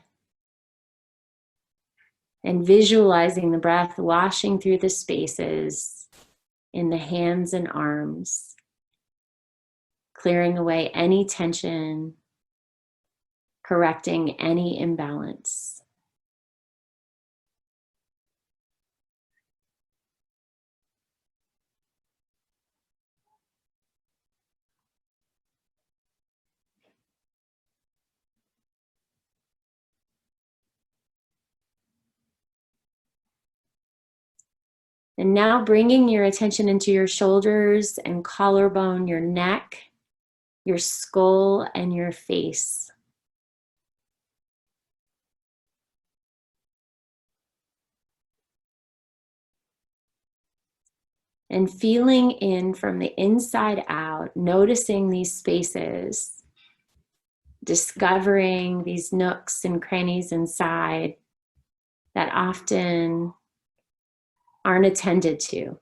And visualizing the breath washing through the spaces in the hands and arms, clearing away any tension, correcting any imbalance. And now bringing your attention into your shoulders and collarbone, your neck, your skull, and your face. And feeling in from the inside out, noticing these spaces, discovering these nooks and crannies inside that often aren't attended to.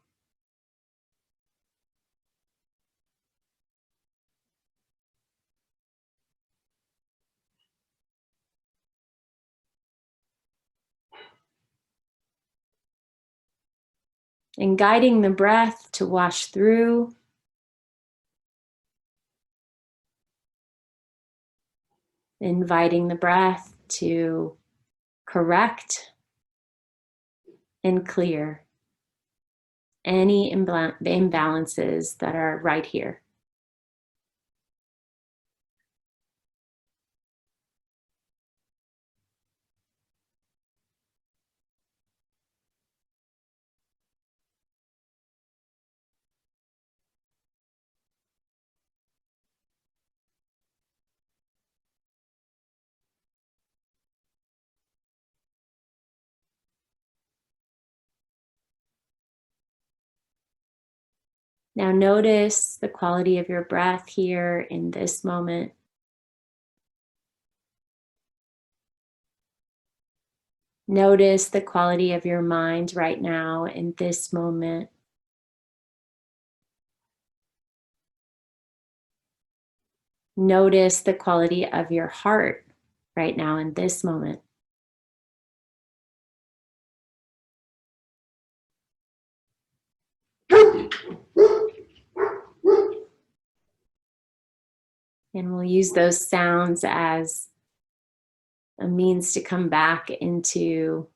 And guiding the breath to wash through. Inviting the breath to correct and clear any imbalances that are right here. Now notice the quality of your breath here in this moment. Notice the quality of your mind right now in this moment. Notice the quality of your heart right now in this moment. And we'll use those sounds as a means to come back into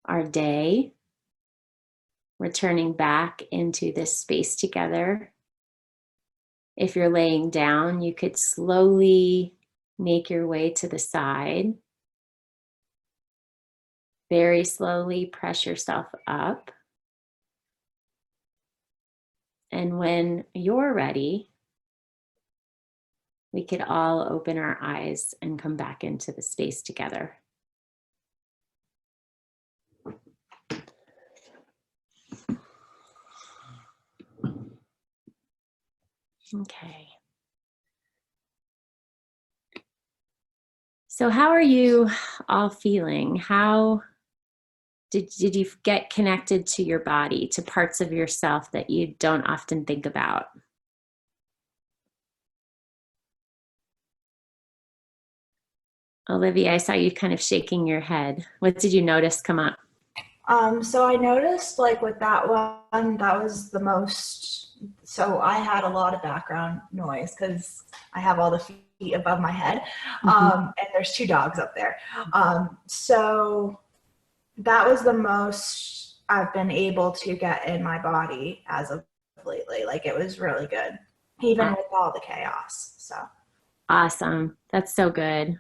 our day, returning back into this space together. If you're laying down, you could slowly make your way to the side. Very slowly press yourself up. And when you're ready, we could all open our eyes and come back into the space together. Okay. So how are you all feeling? How did you get connected to your body, to parts of yourself that you don't often think about? Olivia, I saw you kind of shaking your head. What did you notice come up? So I noticed like with that one, that was the most, so I had a lot of background noise because I have all the feet above my head. And there's 2 dogs up there. So that was the most I've been able to get in my body as of lately. Like it was really good, even with all the chaos. So Awesome. That's so good.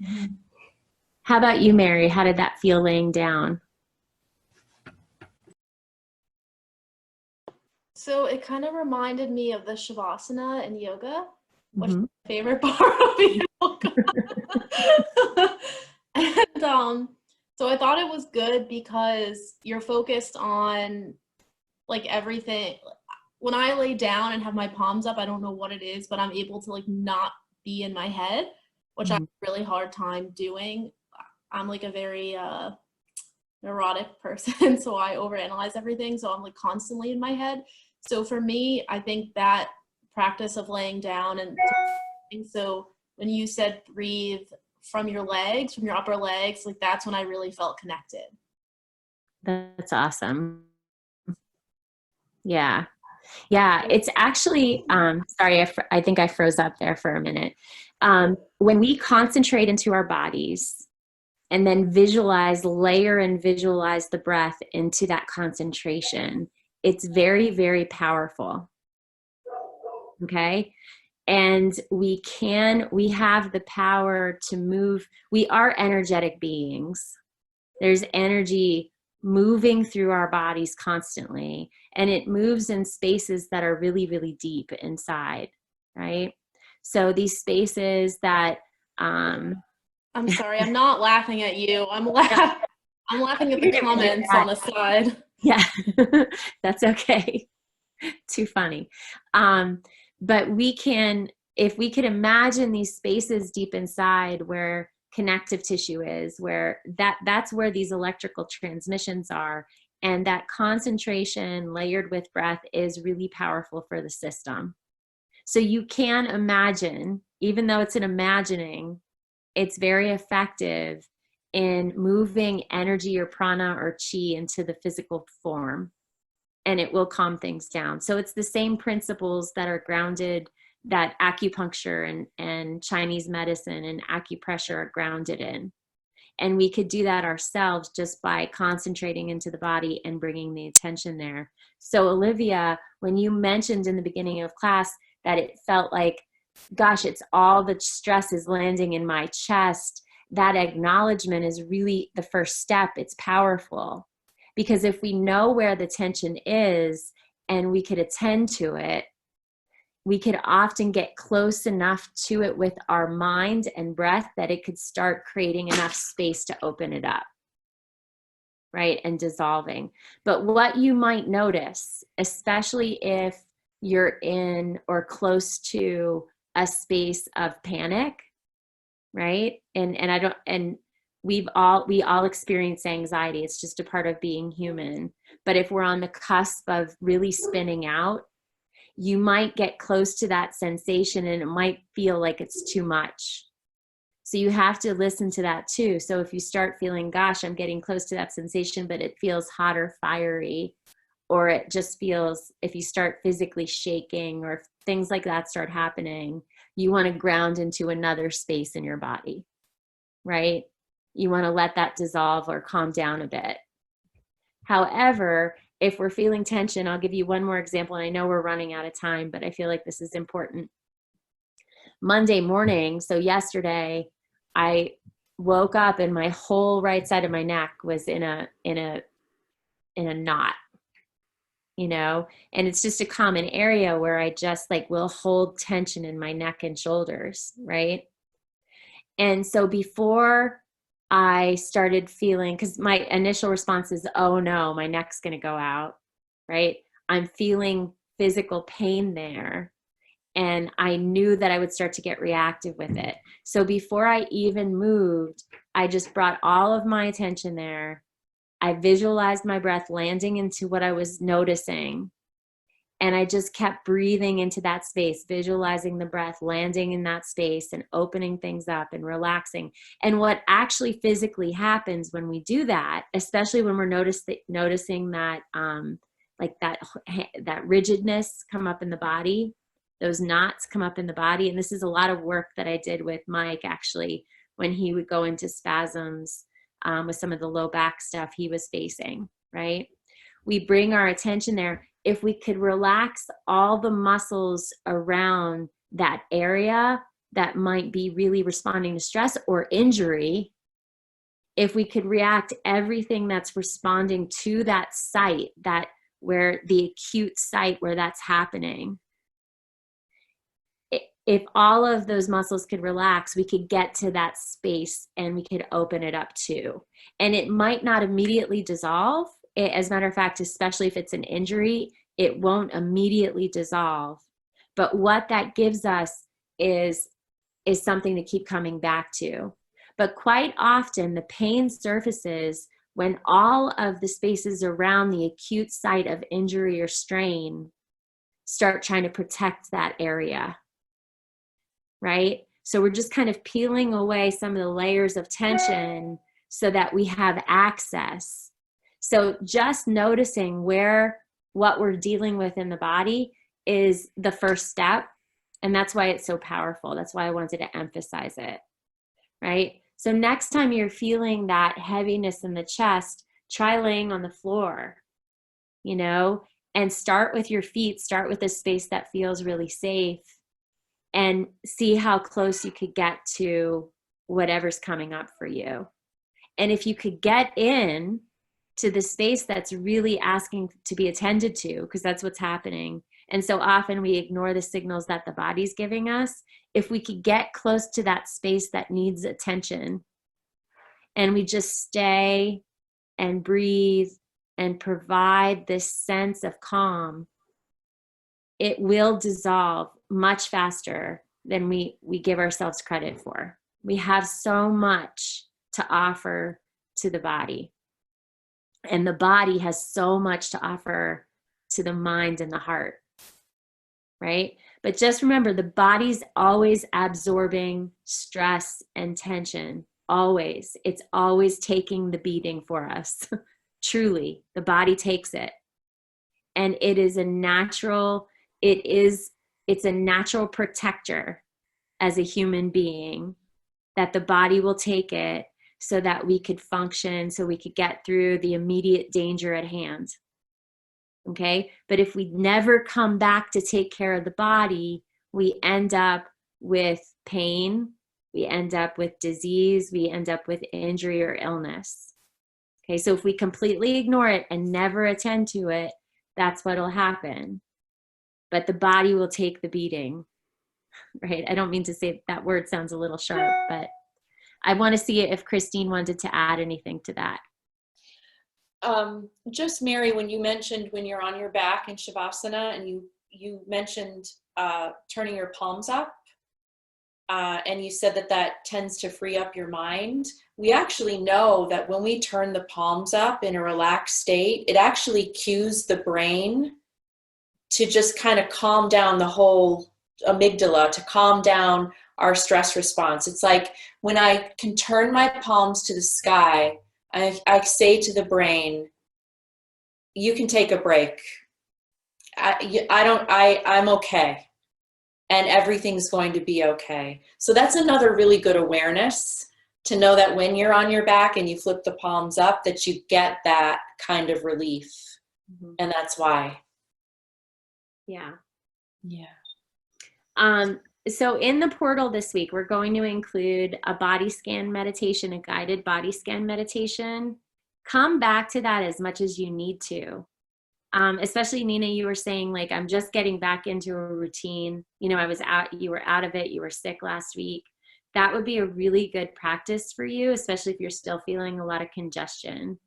mm-hmm. How about you, Mary? How did that feel laying down? So it kind of reminded me of the Shavasana in yoga, which is Mhm. my favorite part of yoga. And so I thought it was good because you're focused on like everything. When I lay down and have my palms up, I don't know what it is, but I'm able to like not be in my head, which I have a really hard time doing. I'm like a very neurotic person, so I overanalyze everything. So I'm like constantly in my head. So for me, I think that practice of laying down and so when you said breathe from your legs, from your upper legs, like that's when I really felt connected. That's awesome. Yeah. Yeah, it's actually, sorry, I think I froze up there for a minute. When we concentrate into our bodies and then layer and visualize the breath into that concentration, it's very, very powerful. Okay. And we have the power to move. We are energetic beings. There's energy moving through our bodies constantly, and it moves in spaces that are really, really deep inside, right? So these spaces that I'm sorry, I'm not laughing at you. I'm laughing at the comments on the side. Yeah, that's okay. Too funny. But if we could imagine these spaces deep inside where connective tissue is, where that's where these electrical transmissions are, and that concentration layered with breath is really powerful for the system. So you can imagine, even though it's an imagining, it's very effective in moving energy or prana or chi into the physical form, and it will calm things down. So it's the same principles that are grounded, that acupuncture and Chinese medicine and acupressure are grounded in. And we could do that ourselves just by concentrating into the body and bringing the attention there. So Olivia, when you mentioned in the beginning of class that it felt like, gosh, it's all the stress is landing in my chest, that acknowledgement is really the first step. It's powerful. Because if we know where the tension is and we could attend to it, we could often get close enough to it with our mind and breath that it could start creating enough space to open it up, right? And dissolving. But what you might notice, especially if you're in or close to a space of panic, right? And we all experience anxiety. It's just a part of being human. But if we're on the cusp of really spinning out, you might get close to that sensation and it might feel like it's too much. So you have to listen to that too. So if you start feeling, gosh, I'm getting close to that sensation, but it feels hot or fiery, or it just feels, if you start physically shaking or things like that start happening, you want to ground into another space in your body, right? You want to let that dissolve or calm down a bit. However, if we're feeling tension, I'll give you one more example. And I know we're running out of time, but I feel like this is important. Monday morning, so yesterday, I woke up and my whole right side of my neck was in a knot, you know, and it's just a common area where I just like will hold tension in my neck and shoulders, right? And so before I started feeling, because my initial response is, oh no, my neck's going to go out, right? I'm feeling physical pain there. And I knew that I would start to get reactive with it. So before I even moved, I just brought all of my attention there. I visualized my breath landing into what I was noticing. And I just kept breathing into that space, visualizing the breath landing in that space and opening things up and relaxing. And what actually physically happens when we do that, especially when we're noticing that, like that rigidness come up in the body, those knots come up in the body. And this is a lot of work that I did with Mike, actually, when he would go into spasms with some of the low back stuff he was facing, right? We bring our attention there. If we could relax all the muscles around that area that might be really responding to stress or injury, if we could react everything that's responding to that site, that where the acute site where that's happening, if all of those muscles could relax, we could get to that space and we could open it up too. And it might not immediately dissolve. As a matter of fact, especially if it's an injury, it won't immediately dissolve. But what that gives us is something to keep coming back to. But quite often the pain surfaces when all of the spaces around the acute site of injury or strain start trying to protect that area. Right? So we're just kind of peeling away some of the layers of tension so that we have access. So just noticing what we're dealing with in the body is the first step. And that's why it's so powerful. That's why I wanted to emphasize it. Right? So next time you're feeling that heaviness in the chest, try laying on the floor, you know, and start with your feet, start with a space that feels really safe. And see how close you could get to whatever's coming up for you. And if you could get in to the space that's really asking to be attended to, because that's what's happening. And so often we ignore the signals that the body's giving us. If we could get close to that space that needs attention, and we just stay and breathe and provide this sense of calm, it will dissolve much faster than we give ourselves credit for. We have so much to offer to the body. And the body has so much to offer to the mind and the heart, right? But just remember, the body's always absorbing stress and tension, always. It's always taking the beating for us. Truly, the body takes it. And it is a natural, it's a natural protector as a human being, that the body will take it so that we could function, so we could get through the immediate danger at hand. Okay? But if we never come back to take care of the body, we end up with pain, we end up with disease, we end up with injury or illness. Okay, so if we completely ignore it and never attend to it, that's what'll happen. But the body will take the beating, right? I don't mean to say that word sounds a little sharp, but I want to see if Christine wanted to add anything to that. Just Mary, when you mentioned when you're on your back in Shavasana and you mentioned turning your palms up, and you said that that tends to free up your mind. We actually know that when we turn the palms up in a relaxed state, it actually cues the brain to just kind of calm down the whole amygdala, to calm down our stress response. It's like when I can turn my palms to the sky, I say to the brain, you can take a break. I'm okay. And everything's going to be okay. So that's another really good awareness, to know that when you're on your back and you flip the palms up, that you get that kind of relief. Mhm. And that's why. Yeah. Yeah. So in the portal this week, we're going to include a body scan meditation, a guided body scan meditation. Come back to that as much as you need to. Especially Nina, you were saying, like, I'm just getting back into a routine. You know, I was out, you were out of it, you were sick last week. That would be a really good practice for you, especially if you're still feeling a lot of congestion.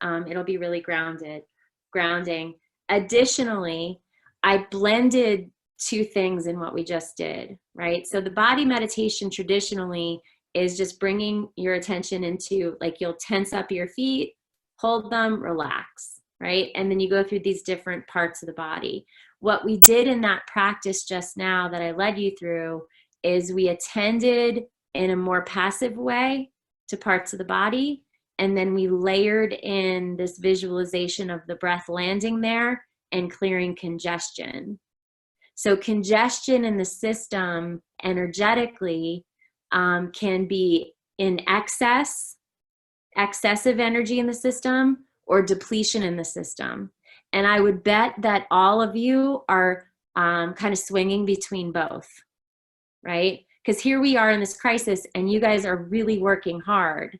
It'll be really grounding. Additionally, I blended two things in what we just did, right? So the body meditation traditionally is just bringing your attention into, like, you'll tense up your feet, hold them, relax, right? And then you go through these different parts of the body. What we did in that practice just now that I led you through is we attended in a more passive way to parts of the body, and then we layered in this visualization of the breath landing there and clearing congestion. So congestion in the system energetically can be in excessive energy in the system, or depletion in the system. And I would bet that all of you are kind of swinging between both, right? Because here we are in this crisis and you guys are really working hard.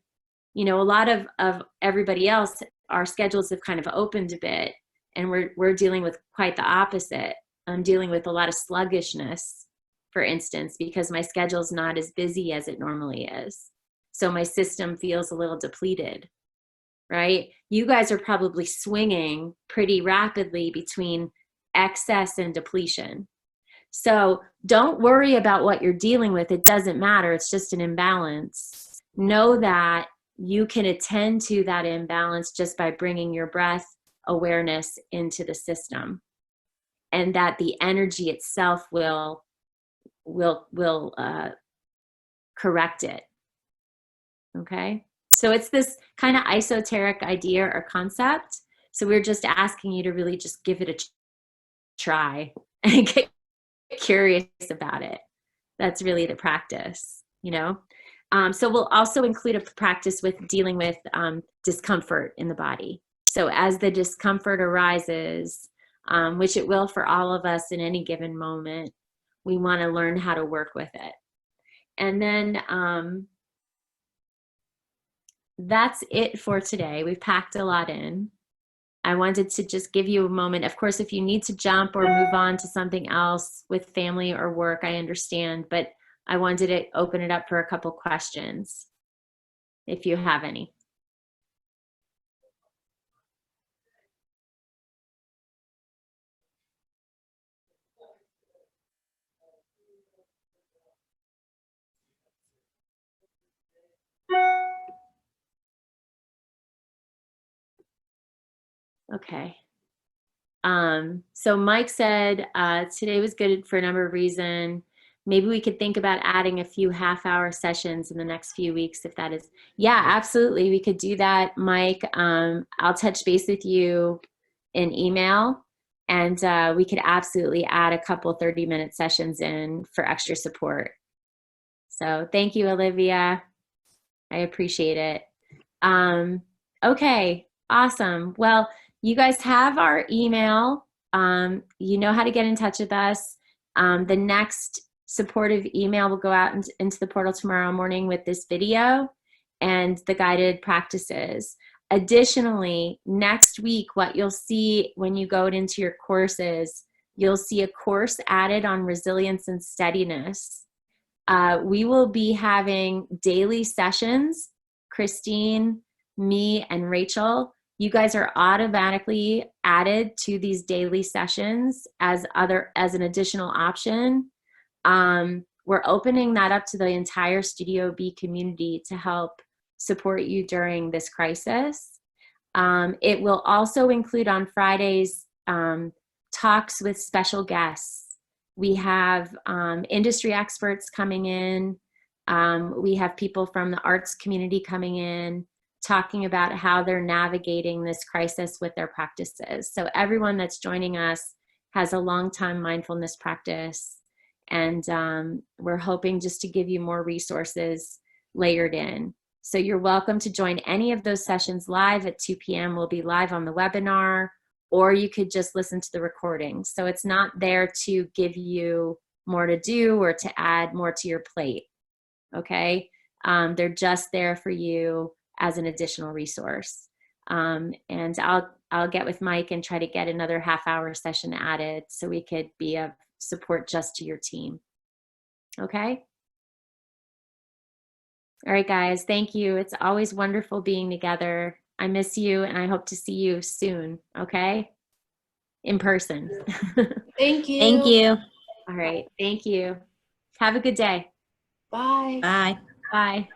You know, a lot of everybody else, our schedules have kind of opened a bit, and we're dealing with quite the opposite. I'm dealing with a lot of sluggishness, for instance, because my schedule's not as busy as it normally is. So my system feels a little depleted, right? You guys are probably swinging pretty rapidly between excess and depletion. So don't worry about what you're dealing with. It doesn't matter. It's just an imbalance. Know that you can attend to that imbalance just by bringing your breath awareness into the system, and that the energy itself will correct it. Okay? So it's this kind of esoteric idea or concept. So we're just asking you to really just give it a try and get curious about it. That's really the practice, you know? So we'll also include a practice with dealing with discomfort in the body. So as the discomfort arises, which it will for all of us in any given moment, we want to learn how to work with it. And then that's it for today. We've packed a lot in. I wanted to just give you a moment. Of course, if you need to jump or move on to something else with family or work, I understand, but I wanted to open it up for a couple questions, if you have any. Okay. So Mike said, today was good for a number of reasons. Maybe we could think about adding a few half-hour sessions in the next few weeks, if that is. Yeah, absolutely. We could do that, Mike. I'll touch base with you in email, and we could absolutely add a couple 30-minute sessions in for extra support. So thank you, Olivia. I appreciate it. Okay, awesome. Well, you guys have our email. You know how to get in touch with us. The next supportive email will go out into the portal tomorrow morning with this video and the guided practices. Additionally, next week, what you'll see when you go into your courses, you'll see a course added on resilience and steadiness. We will be having daily sessions. Christine, me, and Rachel, you guys are automatically added to these daily sessions as an additional option. we're opening that up to the entire Studio B community to help support you during this crisis. It will also include on Fridays talks with special guests. We have industry experts coming in. We have people from the arts community coming in, talking about how they're navigating this crisis with their practices. So everyone that's joining us has a long-time mindfulness practice, and we're hoping just to give you more resources layered in. So you're welcome to join any of those sessions live at 2 p.m. We'll be live on the webinar, or you could just listen to the recording. So it's not there to give you more to do or to add more to your plate, okay? They're just there for you as an additional resource. And I'll get with Mike and try to get another half-hour session added so we could be of support just to your team. Okay? All right, guys, thank you. It's always wonderful being together. I miss you, and I hope to see you soon, okay? In person. Thank you. Thank you. All right, thank you. Have a good day. Bye. Bye. Bye.